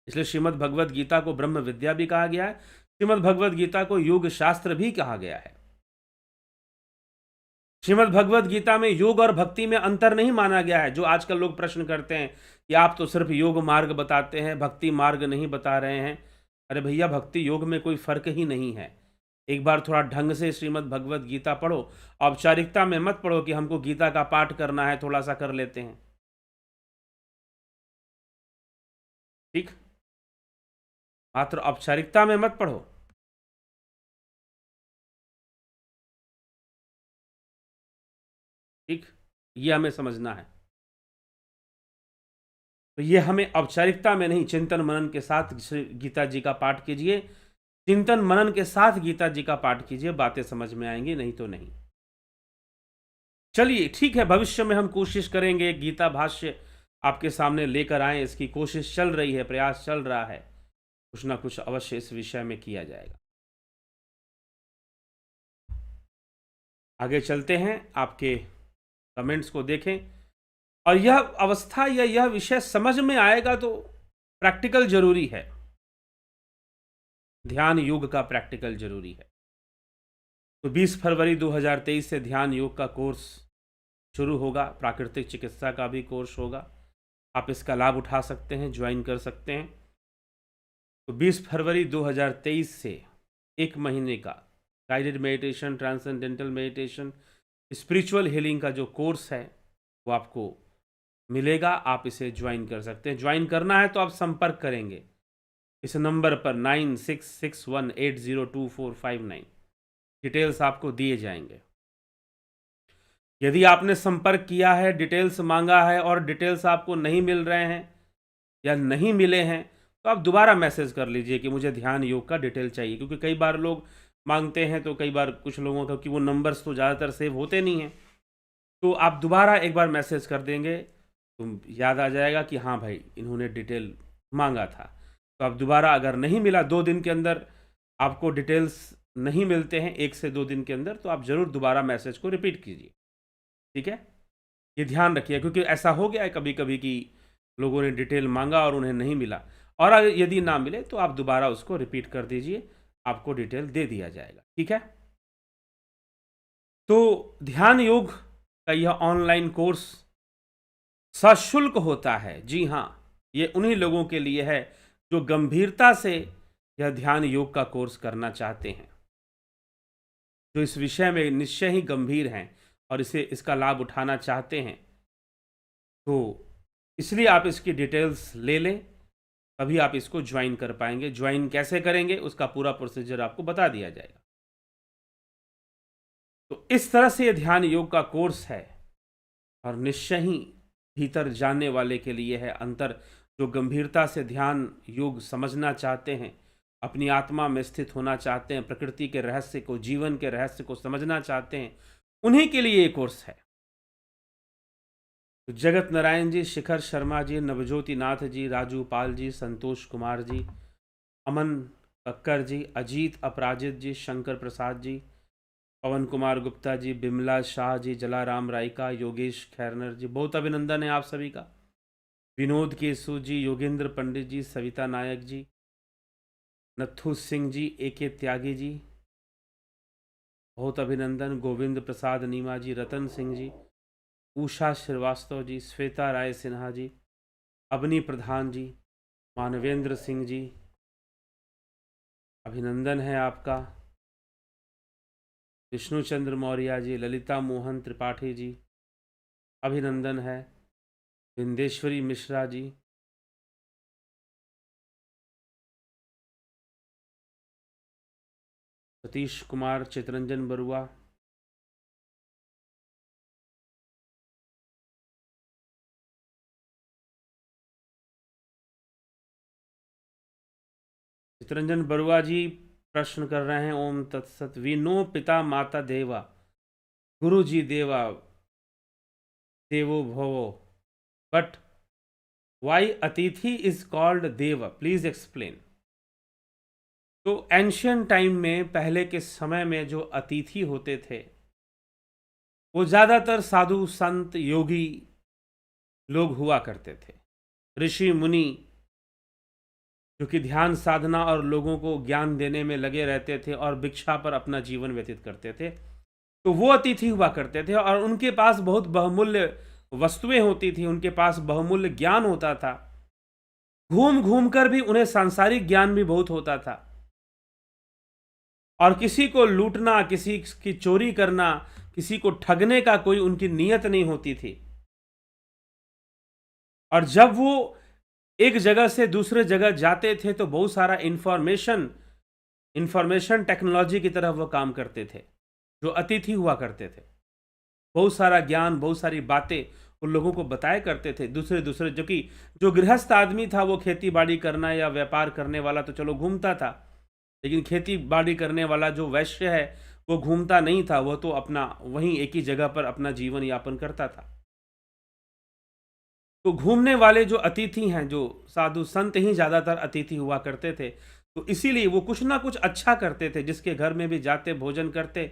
इसलिए श्रीमद् भगवद गीता को ब्रह्म विद्या भी कहा गया है, श्रीमद् भगवद गीता को योग शास्त्र भी कहा गया है। श्रीमद् भगवद गीता में योग और भक्ति में अंतर नहीं माना गया है। जो आजकल लोग प्रश्न करते हैं कि आप तो सिर्फ योग मार्ग बताते हैं, भक्ति मार्ग नहीं बता रहे हैं। अरे भैया, भक्ति योग में कोई फर्क ही नहीं है। एक बार थोड़ा ढंग से श्रीमद् भगवद गीता पढ़ो, औपचारिकता में मत पढ़ो कि हमको गीता का पाठ करना है, थोड़ा सा कर लेते हैं। ठीक, मात्र औपचारिकता में मत पढ़ो। ठीक, ये हमें समझना है। तो ये हमें औपचारिकता में नहीं, चिंतन मनन के साथ गीता जी का पाठ कीजिए, चिंतन मनन के साथ गीता जी का पाठ कीजिए, बातें समझ में आएंगी, नहीं तो नहीं। चलिए ठीक है, भविष्य में हम कोशिश करेंगे गीता भाष्य आपके सामने लेकर आए। इसकी कोशिश चल रही है, प्रयास चल रहा है, कुछ ना कुछ अवश्य इस विषय में किया जाएगा। आगे चलते हैं, आपके कमेंट्स को देखें। और यह अवस्था या यह विषय समझ में आएगा तो प्रैक्टिकल जरूरी है, ध्यान योग का प्रैक्टिकल जरूरी है। तो 20 फरवरी 2023 से ध्यान योग का कोर्स शुरू होगा, प्राकृतिक चिकित्सा का भी कोर्स होगा। आप इसका लाभ उठा सकते हैं, ज्वाइन कर सकते हैं। तो 20 फरवरी 2023 से एक महीने का guided meditation, transcendental meditation, spiritual healing का जो कोर्स है वो आपको मिलेगा। आप इसे ज्वाइन कर सकते हैं। ज्वाइन करना है तो आप संपर्क करेंगे इस नंबर पर 9661802459। डिटेल्स आपको दिए जाएंगे। यदि आपने संपर्क किया है, डिटेल्स मांगा है और डिटेल्स आपको नहीं मिल रहे हैं या नहीं मिले हैं, तो आप दोबारा मैसेज कर लीजिए कि मुझे ध्यान योग का डिटेल चाहिए। क्योंकि कई बार लोग मांगते हैं, तो कई बार कुछ लोगों का कि वो नंबर्स तो ज़्यादातर सेव होते नहीं हैं, तो आप दोबारा एक बार मैसेज कर देंगे तो याद आ जाएगा कि हाँ भाई, इन्होंने डिटेल मांगा था। तो आप दोबारा, अगर नहीं मिला, 2 दिन के अंदर आपको डिटेल्स नहीं मिलते हैं, 1 से 2 दिन के अंदर, तो आप ज़रूर दोबारा मैसेज को रिपीट कीजिए। ठीक है, ये ध्यान रखिए, क्योंकि ऐसा हो गया है कभी कभी कि लोगों ने डिटेल मांगा और उन्हें नहीं मिला। और अगर यदि ना मिले तो आप दोबारा उसको रिपीट कर दीजिए, आपको डिटेल दे दिया जाएगा। ठीक है, तो ध्यान योग का यह ऑनलाइन कोर्स सशुल्क होता है। जी हाँ, ये उन्हीं लोगों के लिए है जो गंभीरता से यह ध्यान योग का कोर्स करना चाहते हैं, जो इस विषय में निश्चय ही गंभीर हैं और इसका लाभ उठाना चाहते हैं। तो इसलिए आप इसकी डिटेल्स ले लें, तभी आप इसको ज्वाइन कर पाएंगे। ज्वाइन कैसे करेंगे उसका पूरा प्रोसीजर आपको बता दिया जाएगा। तो इस तरह से ये ध्यान योग का कोर्स है और निश्चय ही भीतर जानने वाले के लिए है। अंतर, जो गंभीरता से ध्यान योग समझना चाहते हैं, अपनी आत्मा में स्थित होना चाहते हैं, प्रकृति के रहस्य को, जीवन के रहस्य को समझना चाहते हैं, उन्हीं के लिए ये कोर्स है। तो जगत नारायण जी, शिखर शर्मा जी, नवज्योति नाथ जी, राजू पाल जी, संतोष कुमार जी, अमन कक्कर जी, अजीत अपराजित जी, शंकर प्रसाद जी, पवन कुमार गुप्ता जी, बिमला शाह जी, जलाराम रायका, योगेश खैरनर जी, बहुत अभिनंदन है आप सभी का। विनोद केसु जी, योगेंद्र पंडित जी, सविता नायक जी, नथु सिंह जी, AK त्यागी जी, बहुत अभिनंदन। गोविंद प्रसाद नीमा जी, रतन सिंह जी, उषा श्रीवास्तव जी, श्वेता राय सिन्हा जी, अवनी प्रधान जी, मानवेंद्र सिंह जी, अभिनंदन है आपका। विष्णुचंद्र मौर्य जी, ललिता मोहन त्रिपाठी जी, अभिनंदन है। विंदेश्वरी मिश्रा जी, सतीश कुमार, चितरंजन बरुआ, चितरंजन बरुआ जी प्रश्न कर रहे हैं, ओम तत्सत। वी नो पिता माता देवा, गुरु जी देवा, देवो भवो, बट वाई अतिथि इज कॉल्ड देव, प्लीज एक्सप्लेन। तो एंशियंट टाइम में, पहले के समय में जो अतिथि होते थे वो ज़्यादातर साधु संत योगी लोग हुआ करते थे, ऋषि मुनि, जो कि ध्यान साधना और लोगों को ज्ञान देने में लगे रहते थे और भिक्षा पर अपना जीवन व्यतीत करते थे। तो वो अतिथि हुआ करते थे और उनके पास बहुत बहुमूल्य वस्तुएं होती थी, उनके पास बहुमूल्य ज्ञान होता था। घूम घूम कर भी उन्हें सांसारिक ज्ञान भी बहुत होता था, और किसी को लूटना, किसी की चोरी करना, किसी को ठगने का कोई उनकी नीयत नहीं होती थी। और जब वो एक जगह से दूसरे जगह जाते थे तो बहुत सारा इंफॉर्मेशन टेक्नोलॉजी की तरह वो काम करते थे, जो अतिथि हुआ करते थे। बहुत सारा ज्ञान, बहुत सारी बातें उन लोगों को बताया करते थे दूसरे दूसरे। जो कि जो गृहस्थ आदमी था वो खेती बाड़ी करना या व्यापार करने वाला तो चलो घूमता था, लेकिन खेती बाड़ी करने वाला जो वैश्य है वो घूमता नहीं था, वह तो अपना वहीं एक ही जगह पर अपना जीवन यापन करता था। तो घूमने वाले जो अतिथि हैं, जो साधु संत ही ज़्यादातर अतिथि हुआ करते थे, तो इसीलिए वो कुछ ना कुछ अच्छा करते थे। जिसके घर में भी जाते, भोजन करते,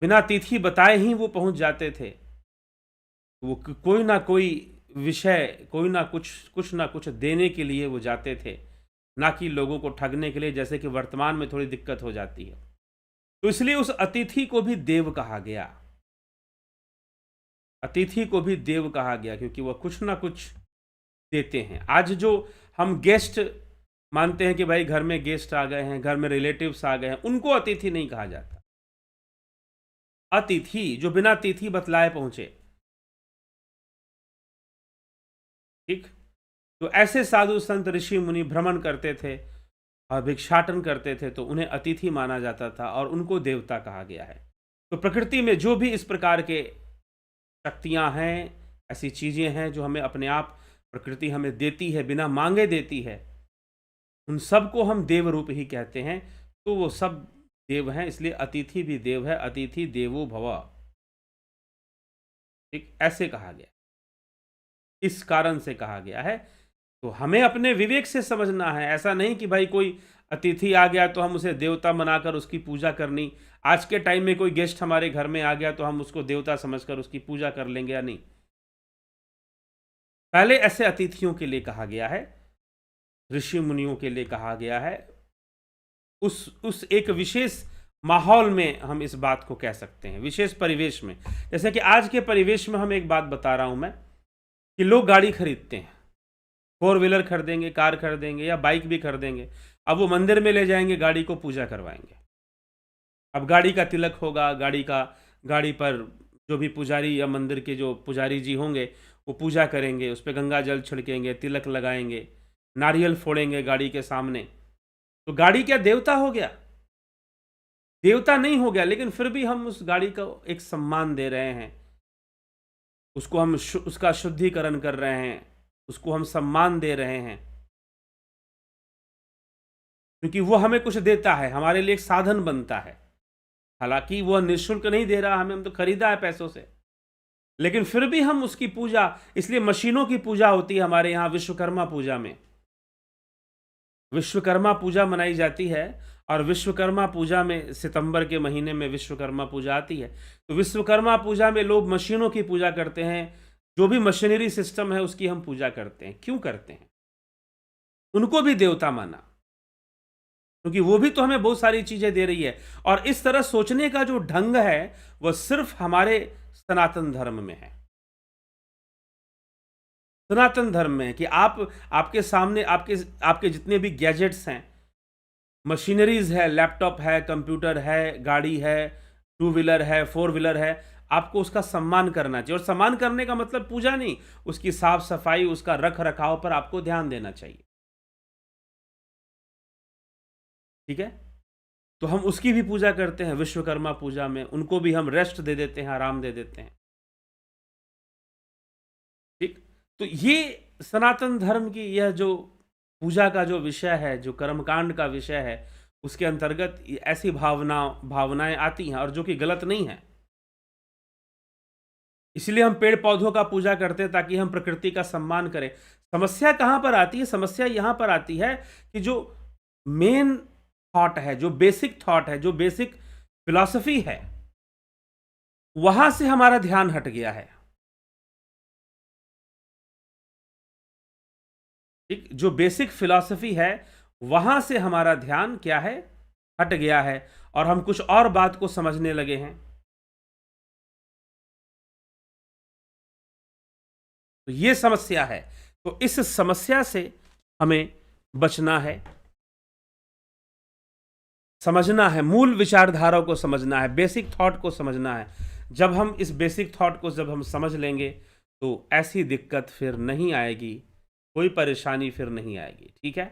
बिना तिथि बताए ही वो पहुंच जाते थे। वो कोई ना कोई विषय, कोई ना कुछ देने के लिए वो जाते थे, ना कि लोगों को ठगने के लिए, जैसे कि वर्तमान में थोड़ी दिक्कत हो जाती है। तो इसलिए उस अतिथि को भी देव कहा गया। अतिथि को भी देव कहा गया क्योंकि वह कुछ ना कुछ देते हैं। आज जो हम गेस्ट मानते हैं कि भाई घर में गेस्ट आ गए हैं, घर में रिलेटिव्स आ गए हैं, उनको अतिथि नहीं कहा जाता। अतिथि जो बिना तिथि बतलाए पहुंचे, ठीक। तो ऐसे साधु संत ऋषि मुनि भ्रमण करते थे और भिक्षाटन करते थे, तो उन्हें अतिथि माना जाता था और उनको देवता कहा गया है। तो प्रकृति में जो भी इस प्रकार के शक्तियां हैं, ऐसी चीजें हैं जो हमें अपने आप प्रकृति हमें देती है, बिना मांगे देती है, उन सब को हम देव रूप ही कहते हैं। तो वो सब देव हैं, इसलिए अतिथि भी देव है। अतिथि देवो भव, ठीक, ऐसे कहा गया, इस कारण से कहा गया है। तो हमें अपने विवेक से समझना है। ऐसा नहीं कि भाई कोई अतिथि आ गया तो हम उसे देवता बनाकर उसकी पूजा करनी। आज के टाइम में कोई गेस्ट हमारे घर में आ गया तो हम उसको देवता समझकर उसकी पूजा कर लेंगे, या नहीं। पहले ऐसे अतिथियों के लिए कहा गया है, ऋषि मुनियों के लिए कहा गया है। उस एक विशेष माहौल में हम इस बात को कह सकते हैं, विशेष परिवेश में। जैसे कि आज के परिवेश में हम एक बात बता रहा हूं मैं, कि लोग गाड़ी खरीदते हैं, 4 व्हीलर खरीदेंगे, कार खरीदेंगे या बाइक भी खरीदेंगे। अब वो मंदिर में ले जाएंगे, गाड़ी को पूजा करवाएंगे। अब गाड़ी का तिलक होगा, गाड़ी पर जो भी पुजारी या मंदिर के जो पुजारी जी होंगे वो पूजा करेंगे, उस पर गंगा जल छिड़केंगे, तिलक लगाएंगे, नारियल फोड़ेंगे गाड़ी के सामने। तो गाड़ी क्या देवता हो गया? देवता नहीं हो गया, लेकिन फिर भी हम उस गाड़ी को एक सम्मान दे रहे हैं, उसको हम उसका शुद्धिकरण कर रहे हैं, उसको हम सम्मान दे रहे हैं, क्योंकि वो हमें कुछ देता है, हमारे लिए एक साधन बनता है। हालांकि वह निःशुल्क नहीं दे रहा हमें, हम तो खरीदा है पैसों से, लेकिन फिर भी हम उसकी पूजा, इसलिए मशीनों की पूजा होती है हमारे यहाँ विश्वकर्मा पूजा में। विश्वकर्मा पूजा मनाई जाती है, और विश्वकर्मा पूजा में सितंबर के महीने में विश्वकर्मा पूजा आती है। तो विश्वकर्मा पूजा में लोग मशीनों की पूजा करते हैं, जो भी मशीनरी सिस्टम है उसकी हम पूजा करते हैं। क्यों करते हैं? उनको भी देवता माना, क्योंकि वो भी तो हमें बहुत सारी चीजें दे रही है। और इस तरह सोचने का जो ढंग है वह सिर्फ हमारे सनातन धर्म में है। सनातन धर्म में है कि आप, आपके सामने आपके आपके जितने भी गैजेट्स हैं, मशीनरीज है, लैपटॉप है, कंप्यूटर है, गाड़ी है, टू व्हीलर है, फोर व्हीलर है, आपको उसका सम्मान करना चाहिए। और सम्मान करने का मतलब पूजा नहीं, उसकी साफ सफाई, उसका रख रखाव पर आपको ध्यान देना चाहिए। ठीक है, तो हम उसकी भी पूजा करते हैं विश्वकर्मा पूजा में, उनको भी हम रेस्ट दे देते हैं, आराम दे देते हैं। ठीक, तो ये सनातन धर्म की यह जो पूजा का जो विषय है, जो कर्मकांड का विषय है, उसके अंतर्गत ऐसी भावनाएं आती हैं, और जो कि गलत नहीं है। इसलिए हम पेड़ पौधों का पूजा करते हैं ताकि हम प्रकृति का सम्मान करें। समस्या कहां पर आती है? समस्या यहां पर आती है कि जो मेन थॉट है, जो बेसिक थॉट है, जो बेसिक फिलॉसफी है, वहां से हमारा ध्यान हट गया है। ठीक, जो बेसिक फिलॉसफी है, वहां से हमारा ध्यान क्या है, हट गया है, और हम कुछ और बात को समझने लगे हैं। तो ये समस्या है। तो इस समस्या से हमें बचना है, समझना है, मूल विचारधारा को समझना है, बेसिक थॉट को समझना है। जब हम इस बेसिक थॉट को जब हम समझ लेंगे, तो ऐसी दिक्कत फिर नहीं आएगी, कोई परेशानी फिर नहीं आएगी। ठीक है,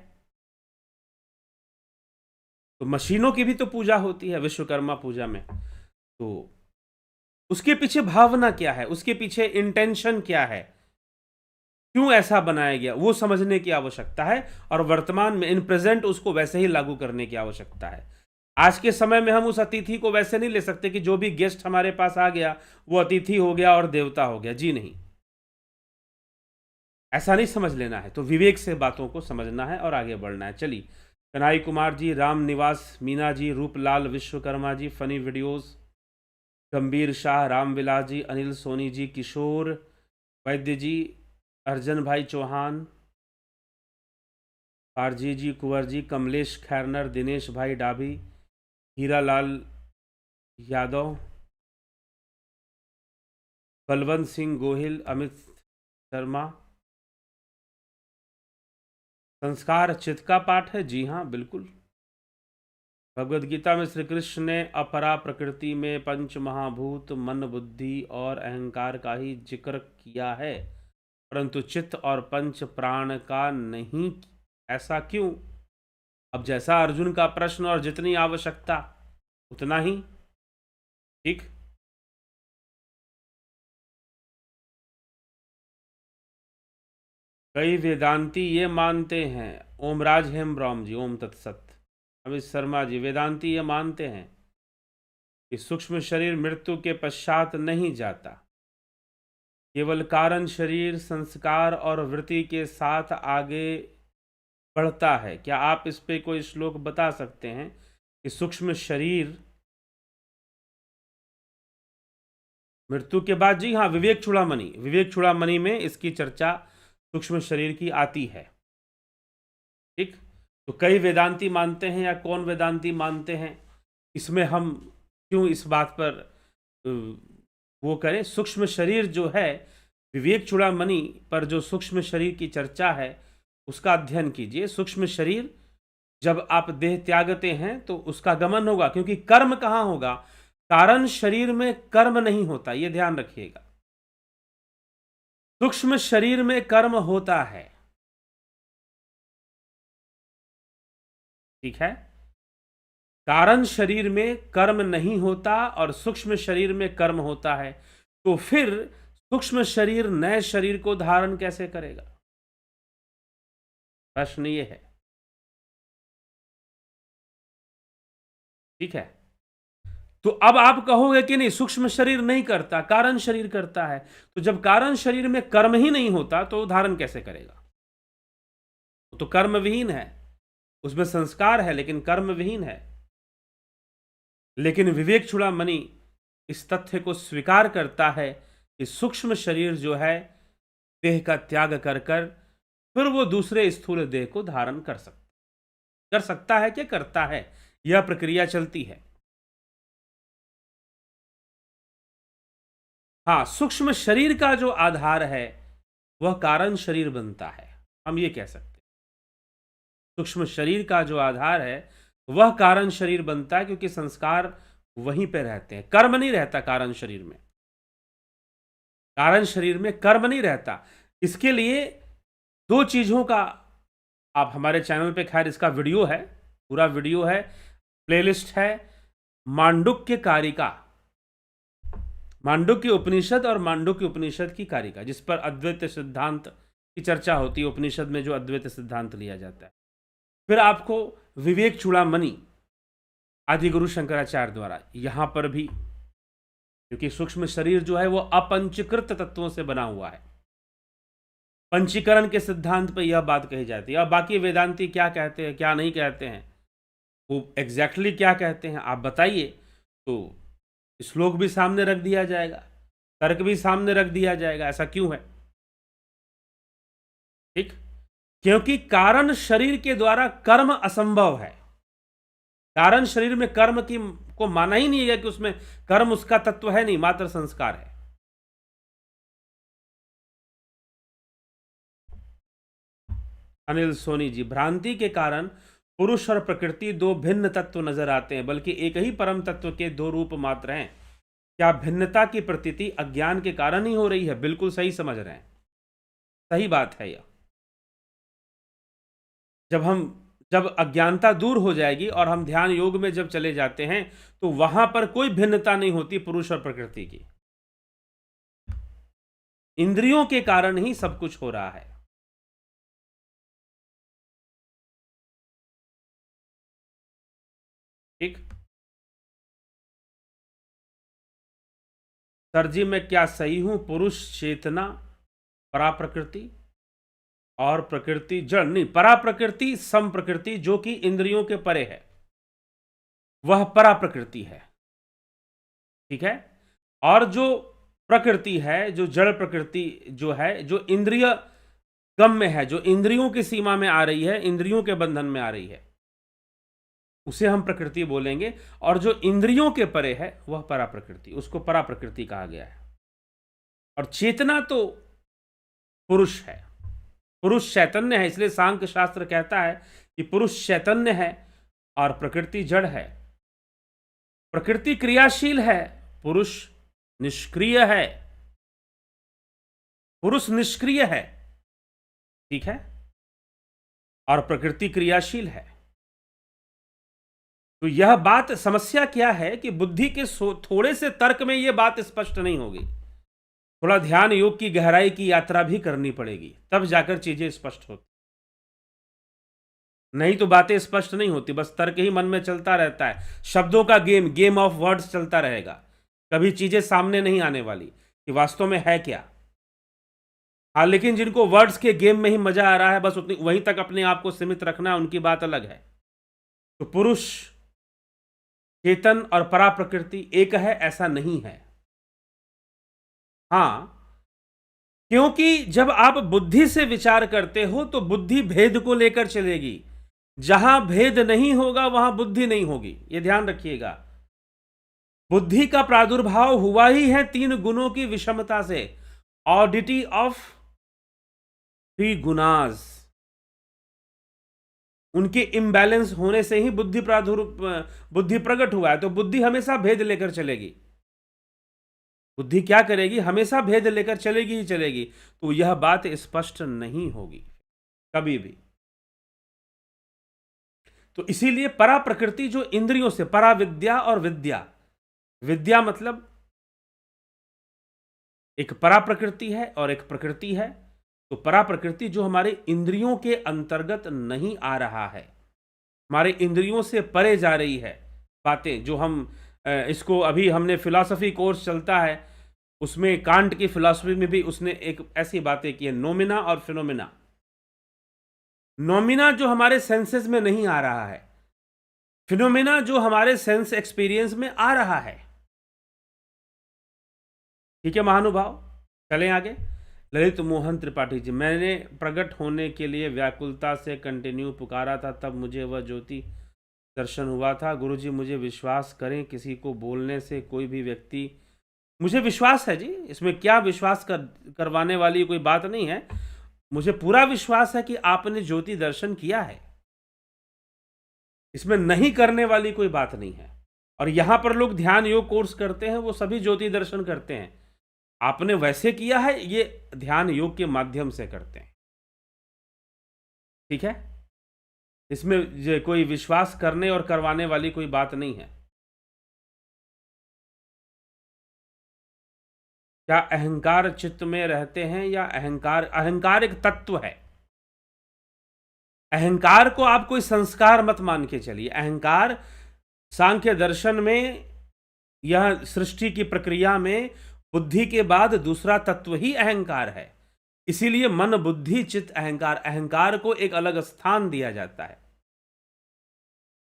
तो मशीनों की भी तो पूजा होती है विश्वकर्मा पूजा में। तो उसके पीछे भावना क्या है, उसके पीछे इंटेंशन क्या है, क्यों ऐसा बनाया गया, वो समझने की आवश्यकता है। और वर्तमान में इन प्रेजेंट उसको वैसे ही लागू करने की आवश्यकता है। आज के समय में हम उस अतिथि को वैसे नहीं ले सकते कि जो भी गेस्ट हमारे पास आ गया वो अतिथि हो गया और देवता हो गया। जी नहीं, ऐसा नहीं समझ लेना है। तो विवेक से बातों को समझना है और आगे बढ़ना है। चलिए, कन्हई कुमार जी, राम निवास मीना जी, रूपलाल विश्वकर्मा जी, फनी वीडियोस, गंभीर शाह, रामविलास जी, अनिल सोनी जी, किशोर वैद्य जी, अर्जन भाई चौहान, आरजी जी, कुंवर जी, कमलेश खैरनर, दिनेश भाई डाभी, हीरालाल यादव, बलवंत सिंह गोहिल, अमित शर्मा। संस्कार चित्त का पाठ है। जी हाँ, बिल्कुल। भगवद गीता में श्री कृष्ण ने अपरा प्रकृति में पंच महाभूत, मन, बुद्धि और अहंकार का ही जिक्र किया है, परंतु चित्त और पंच प्राण का नहीं। ऐसा क्यों? अब जैसा अर्जुन का प्रश्न और जितनी आवश्यकता उतना ही। ठीक, कई वेदांती ये मानते हैं, ओमराज हेम ब्रह्म जी, ओम तत्सत। अमित शर्मा जी, वेदांती ये मानते हैं कि सूक्ष्म शरीर मृत्यु के पश्चात नहीं जाता, केवल कारण शरीर संस्कार और वृत्ति के साथ आगे बढ़ता है। क्या आप इस पे कोई श्लोक बता सकते हैं कि सूक्ष्म शरीर मृत्यु के बाद? जी हाँ, विवेक चूड़ामणि, विवेक चूड़ामणि में इसकी चर्चा सूक्ष्म शरीर की आती है। ठीक, तो कई वेदांती मानते हैं या कौन वेदांती मानते हैं, इसमें हम क्यों इस बात पर वो करें। सूक्ष्म शरीर जो है, विवेक चूड़ामणि पर जो सूक्ष्म शरीर की चर्चा है उसका अध्ययन कीजिए। सूक्ष्म शरीर जब आप देह त्यागते हैं तो उसका गमन होगा, क्योंकि कर्म कहां होगा? कारण शरीर में कर्म नहीं होता, यह ध्यान रखिएगा। सूक्ष्म शरीर में कर्म होता है। ठीक है, कारण शरीर में कर्म नहीं होता और सूक्ष्म शरीर में कर्म होता है। तो फिर सूक्ष्म शरीर नए शरीर को धारण कैसे करेगा? प्रश्न ये है। ठीक है, तो अब आप कहोगे कि नहीं, सूक्ष्म शरीर नहीं करता, कारण शरीर करता है। तो जब कारण शरीर में कर्म ही नहीं होता तो धारण कैसे करेगा? तो कर्म विहीन है, उसमें संस्कार है लेकिन कर्म विहीन है। लेकिन विवेक चूड़ामणि इस तथ्य को स्वीकार करता है कि सूक्ष्म शरीर जो है देह का त्याग कर कर फिर वो दूसरे स्थूल देह को धारण कर सकता है कि करता है, यह प्रक्रिया चलती है। हाँ, सूक्ष्म शरीर का जो आधार है वह कारण शरीर बनता है, हम ये कह सकते हैं। सूक्ष्म शरीर का जो आधार है वह कारण शरीर बनता है, क्योंकि संस्कार वहीं पे रहते हैं। कर्म नहीं रहता कारण शरीर में, कारण शरीर में कर्म नहीं रहता। इसके लिए दो चीजों का, आप हमारे चैनल पे खैर इसका वीडियो है, पूरा वीडियो है, प्लेलिस्ट है, मांडुक्य कारिका, मांडुक्य उपनिषद और मांडुक्य उपनिषद की कारिका, जिस पर अद्वैत सिद्धांत की चर्चा होती है, उपनिषद में जो अद्वैत सिद्धांत लिया जाता है। फिर आपको विवेक चूड़ामणि आदि गुरु शंकराचार्य द्वारा, यहां पर भी, क्योंकि सूक्ष्म शरीर जो है वो अपंचीकृत तत्वों से बना हुआ है, पंचीकरण के सिद्धांत पर यह बात कही जाती है। और बाकी वेदांती क्या कहते हैं, क्या नहीं कहते हैं, वो एग्जैक्टली क्या कहते हैं आप बताइए, तो श्लोक भी सामने रख दिया जाएगा, तर्क भी सामने रख दिया जाएगा। ऐसा क्यों है? ठीक, क्योंकि कारण शरीर के द्वारा कर्म असंभव है। कारण शरीर में कर्म की को माना ही नहीं है कि उसमें कर्म उसका तत्व है नहीं, मात्र संस्कार है। अनिल सोनी जी, भ्रांति के कारण पुरुष और प्रकृति दो भिन्न तत्व नजर आते हैं, बल्कि एक ही परम तत्व के दो रूप मात्र हैं। क्या भिन्नता की प्रतीति अज्ञान के कारण ही हो रही है? बिल्कुल सही समझ रहे हैं, सही बात है यह। जब अज्ञानता दूर हो जाएगी और हम ध्यान योग में जब चले जाते हैं, तो वहां पर कोई भिन्नता नहीं होती पुरुष और प्रकृति की। इंद्रियों के कारण ही सब कुछ हो रहा है। ठीक, सर जी मैं क्या सही हूं? पुरुष चेतना परा प्रकृति और प्रकृति जड़ नहीं, परा प्रकृति सम प्रकृति जो कि इंद्रियों के परे है, वह परा प्रकृति है। ठीक है, और जो प्रकृति है, जो जड़ प्रकृति जो है, जो इंद्रिय गम में है, जो इंद्रियों की सीमा में आ रही है, इंद्रियों के बंधन में आ रही है, उसे हम प्रकृति बोलेंगे। और जो इंद्रियों के परे है वह परा प्रकृति, उसको परा प्रकृति कहा गया है। और चेतना तो पुरुष है, पुरुष चैतन्य है। इसलिए सांख्य शास्त्र कहता है कि पुरुष चैतन्य है और प्रकृति जड़ है। प्रकृति क्रियाशील है, पुरुष निष्क्रिय है, पुरुष निष्क्रिय है। ठीक है, और प्रकृति क्रियाशील है। तो यह बात, समस्या क्या है कि बुद्धि के थोड़े से तर्क में यह बात स्पष्ट नहीं होगी। थोड़ा ध्यान योग की गहराई की यात्रा भी करनी पड़ेगी, तब जाकर चीजें स्पष्ट होती, नहीं तो बातें स्पष्ट नहीं होती। बस तर्क ही मन में चलता रहता है, शब्दों का गेम ऑफ वर्ड्स चलता रहेगा, कभी चीजें सामने नहीं आने वाली कि वास्तव में है क्या। हाँ, लेकिन जिनको वर्ड्स के गेम में ही मजा आ रहा है, बस उतनी वहीं तक अपने आप को सीमित रखना, उनकी बात अलग है। तो पुरुष चेतन और परा प्रकृति एक है, ऐसा नहीं है। हां, क्योंकि जब आप बुद्धि से विचार करते हो तो बुद्धि भेद को लेकर चलेगी, जहां भेद नहीं होगा वहां बुद्धि नहीं होगी, यह ध्यान रखिएगा। बुद्धि का प्रादुर्भाव हुआ ही है तीन गुणों की विषमता से, ऑडिटी ऑफ थ्री गुणास, उनके इम्बैलेंस होने से ही बुद्धि प्रकट हुआ है। तो बुद्धि हमेशा भेद लेकर चलेगी, बुद्धि क्या करेगी? हमेशा भेद लेकर चलेगी ही चलेगी। तो यह बात स्पष्ट नहीं होगी कभी भी। तो इसीलिए परा प्रकृति जो इंद्रियों से, परा विद्या और विद्या, विद्या मतलब एक परा प्रकृति है और एक प्रकृति है। तो परा प्रकृति जो हमारे इंद्रियों के अंतर्गत नहीं आ रहा है, हमारे इंद्रियों से परे जा रही है बातें, जो हम इसको अभी हमने फिलॉसफी कोर्स चलता है, उसमें कांट की फिलॉसफी में भी उसने एक ऐसी बातें की है, नोमिना और फिनोमिना। नोमिना जो हमारे सेंसेस में नहीं आ रहा है, फिनोमिना जो हमारे सेंस एक्सपीरियंस में आ रहा है। ठीक है महानुभाव, चलें आगे। ललित मोहन त्रिपाठी जी, मैंने प्रकट होने के लिए व्याकुलता से कंटिन्यू पुकारा था, तब मुझे वह ज्योति दर्शन हुआ था। गुरुजी मुझे विश्वास करें, किसी को बोलने से कोई भी व्यक्ति, मुझे विश्वास है जी, इसमें क्या विश्वास करवाने वाली कोई बात नहीं है। मुझे पूरा विश्वास है कि आपने ज्योति दर्शन किया है। इसमें नहीं करने वाली कोई बात नहीं है। और यहां पर लोग ध्यान योग कोर्स करते हैं, वो सभी ज्योति दर्शन करते हैं। आपने वैसे किया है, ये ध्यान योग के माध्यम से करते हैं। ठीक है, इसमें कोई विश्वास करने और करवाने वाली कोई बात नहीं है। क्या अहंकार चित्त में रहते हैं या अहंकार? अहंकार एक तत्व है। अहंकार को आप कोई संस्कार मत मान के चलिए। अहंकार सांख्य दर्शन में, यह सृष्टि की प्रक्रिया में बुद्धि के बाद दूसरा तत्व ही अहंकार है। इसीलिए मन बुद्धि चित्त अहंकार, अहंकार को एक अलग स्थान दिया जाता है।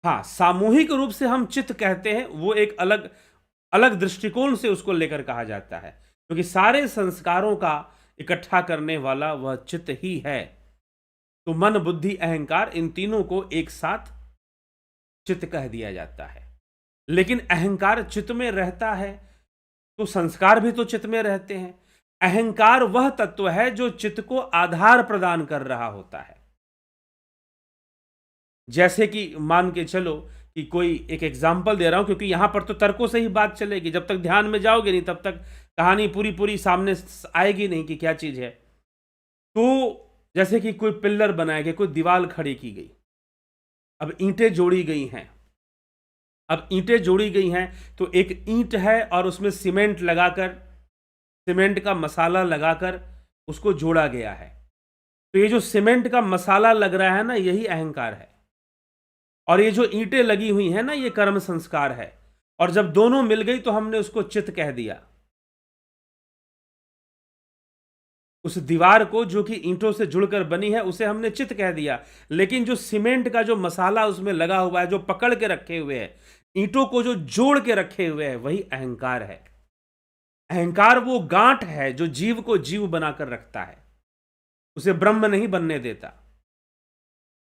हाँ, सामूहिक रूप से हम चित्त कहते हैं, वो एक अलग अलग दृष्टिकोण से उसको लेकर कहा जाता है, क्योंकि सारे संस्कारों का इकट्ठा करने वाला वह चित्त ही है। तो मन बुद्धि अहंकार, इन तीनों को एक साथ चित्त कह दिया जाता है। लेकिन अहंकार चित्त में रहता है तो संस्कार भी तो चित्त में रहते हैं। अहंकार वह तत्व है जो चित्त को आधार प्रदान कर रहा होता है। जैसे कि मान के चलो कि कोई, एक एग्जाम्पल दे रहा हूं क्योंकि यहां पर तो तर्कों से ही बात चलेगी, जब तक ध्यान में जाओगे नहीं तब तक कहानी पूरी पूरी सामने आएगी नहीं कि क्या चीज है। तो जैसे कि कोई पिल्लर बनाया गया, कोई दीवार खड़ी की गई, अब ईंटें जोड़ी गई हैं। अब ईंटें जोड़ी गई हैं तो एक ईंट है और उसमें सीमेंट लगाकर, सीमेंट का मसाला लगाकर उसको जोड़ा गया है। तो ये जो सीमेंट का मसाला लग रहा है ना, यही अहंकार है। और ये जो ईंटें लगी हुई हैं ना, ये कर्म संस्कार है। और जब दोनों मिल गई तो हमने उसको चित्त कह दिया। उस दीवार को जो कि ईंटों से जुड़कर बनी है, उसे हमने चित्त कह दिया। लेकिन जो सीमेंट का जो मसाला उसमें लगा हुआ है, जो पकड़ के रखे हुए है, ईंटों को जो जोड़ के रखे हुए है, वही अहंकार है। अहंकार वो गांठ है जो जीव को जीव बनाकर रखता है, उसे ब्रह्म नहीं बनने देता।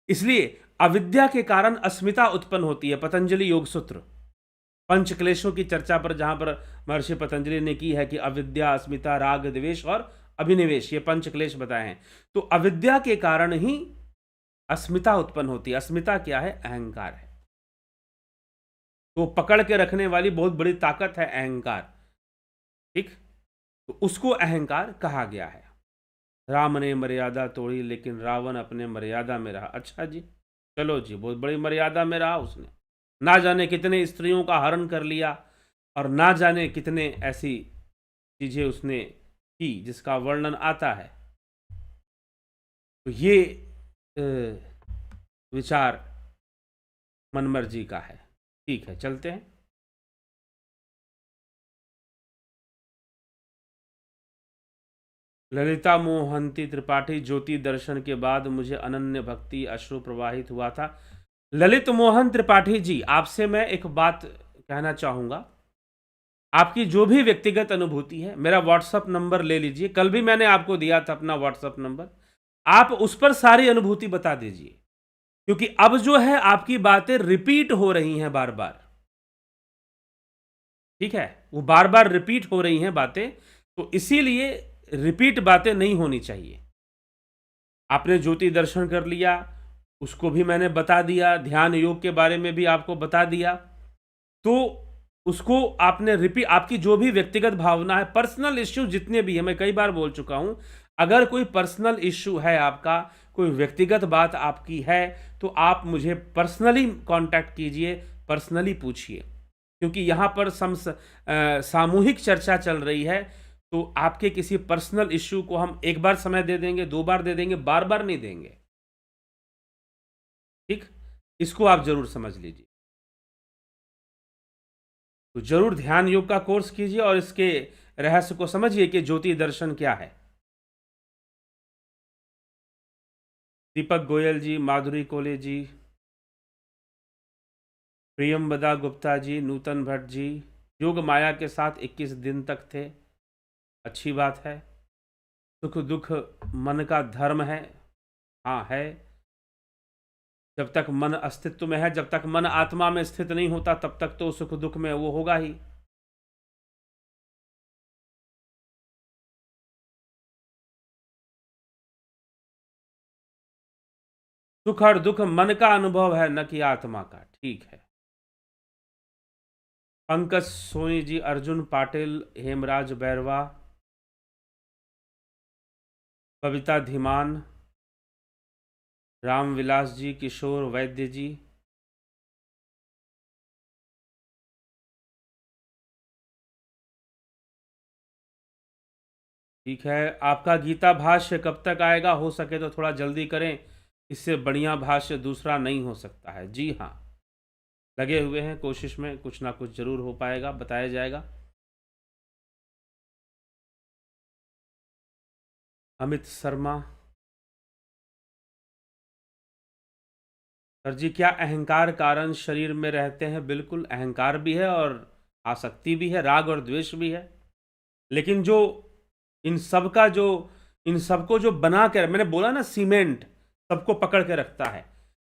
इसलिए अविद्या के कारण अस्मिता उत्पन्न होती है। पतंजलि योग सूत्र पंच क्लेशों की चर्चा पर, जहां पर महर्षि पतंजलि ने की है कि अविद्या, अस्मिता, राग, द्वेष और अभिनिवेश, ये पंच क्लेश बताए हैं। तो अविद्या के कारण ही अस्मिता उत्पन्न होती है। अस्मिता क्या है? अहंकार है। तो पकड़ के रखने वाली बहुत बड़ी ताकत है अहंकार। ठीक, तो उसको अहंकार कहा गया है। राम ने मर्यादा तोड़ी लेकिन रावण अपने मर्यादा में रहा। अच्छा जी, चलो जी, बहुत बड़ी मर्यादा में रहा उसने। ना जाने कितने स्त्रियों का हरण कर लिया और ना जाने कितने ऐसी चीजें उसने की जिसका वर्णन आता है। तो ये विचार मनमर्जी का है। ठीक है, चलते हैं। ललिता मोहंती त्रिपाठी, ज्योति दर्शन के बाद मुझे अनन्य भक्ति अश्रु प्रवाहित हुआ था। ललित मोहन त्रिपाठी जी, आपसे मैं एक बात कहना चाहूंगा। आपकी जो भी व्यक्तिगत अनुभूति है, मेरा व्हाट्सअप नंबर ले लीजिए। कल भी मैंने आपको दिया था अपना व्हाट्सअप नंबर, आप उस पर सारी अनुभूति बता दीजिए। क्योंकि अब जो है आपकी बातें रिपीट हो रही हैं बार बार। ठीक है, वो बार बार रिपीट हो रही हैं बातें, तो इसीलिए रिपीट बातें नहीं होनी चाहिए। आपने ज्योति दर्शन कर लिया, उसको भी मैंने बता दिया, ध्यान योग के बारे में भी आपको बता दिया। तो उसको आपने रिपीट, आपकी जो भी व्यक्तिगत भावना है, पर्सनल इश्यू जितने भी है, मैं कई बार बोल चुका हूं, अगर कोई पर्सनल इश्यू है आपका, कोई व्यक्तिगत बात आपकी है, तो आप मुझे पर्सनली कांटेक्ट कीजिए, पर्सनली पूछिए। क्योंकि यहां पर सामूहिक चर्चा चल रही है, तो आपके किसी पर्सनल इश्यू को हम एक बार समय दे देंगे, दो बार दे देंगे, बार बार नहीं देंगे। ठीक, इसको आप जरूर समझ लीजिए। तो जरूर ध्यान योग का कोर्स कीजिए और इसके रहस्य को समझिए कि ज्योति दर्शन क्या है। दीपक गोयल जी, माधुरी कोले जी, प्रियमबदा गुप्ता जी, नूतन भट्ट जी, योग माया के साथ 21 दिन तक थे। अच्छी बात है। सुख दुख मन का धर्म है। हाँ है। जब तक मन अस्तित्व में है, जब तक मन आत्मा में स्थित नहीं होता, तब तक तो सुख दुख में वो होगा ही। सुख और दुख मन का अनुभव है, न कि आत्मा का। ठीक है। पंकज सोनी जी, अर्जुन पाटिल, हेमराज बैरवा, कविता धीमान, रामविलास जी, किशोर वैद्य जी, ठीक है। आपका गीता भाष्य कब तक आएगा? हो सके तो थोड़ा जल्दी करें, इससे बढ़िया भाष्य दूसरा नहीं हो सकता है। जी हाँ, लगे हुए हैं कोशिश में, कुछ ना कुछ जरूर हो पाएगा, बताया जाएगा। अमित शर्मा, सर जी क्या अहंकार कारण शरीर में रहते हैं? बिल्कुल, अहंकार भी है और आसक्ति भी है, राग और द्वेष भी है। लेकिन जो इन सब का जो इन सबको जो बना कर, मैंने बोला ना सीमेंट सबको पकड़ के रखता है,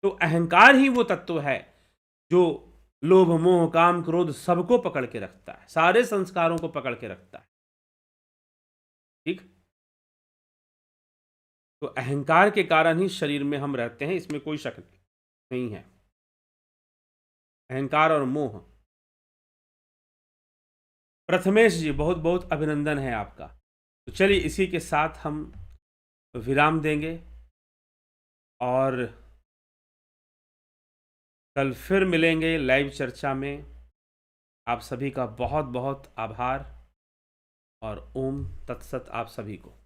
तो अहंकार ही वो तत्व है जो लोभ मोह काम क्रोध सबको पकड़ के रखता है, सारे संस्कारों को पकड़ के रखता है। ठीक। तो अहंकार के कारण ही शरीर में हम रहते हैं, इसमें कोई शक नहीं है। अहंकार और मोह। प्रथमेश जी, बहुत बहुत अभिनंदन है आपका। तो चलिए इसी के साथ हम विराम देंगे और कल फिर मिलेंगे लाइव चर्चा में। आप सभी का बहुत बहुत आभार और ओम तत्सत आप सभी को।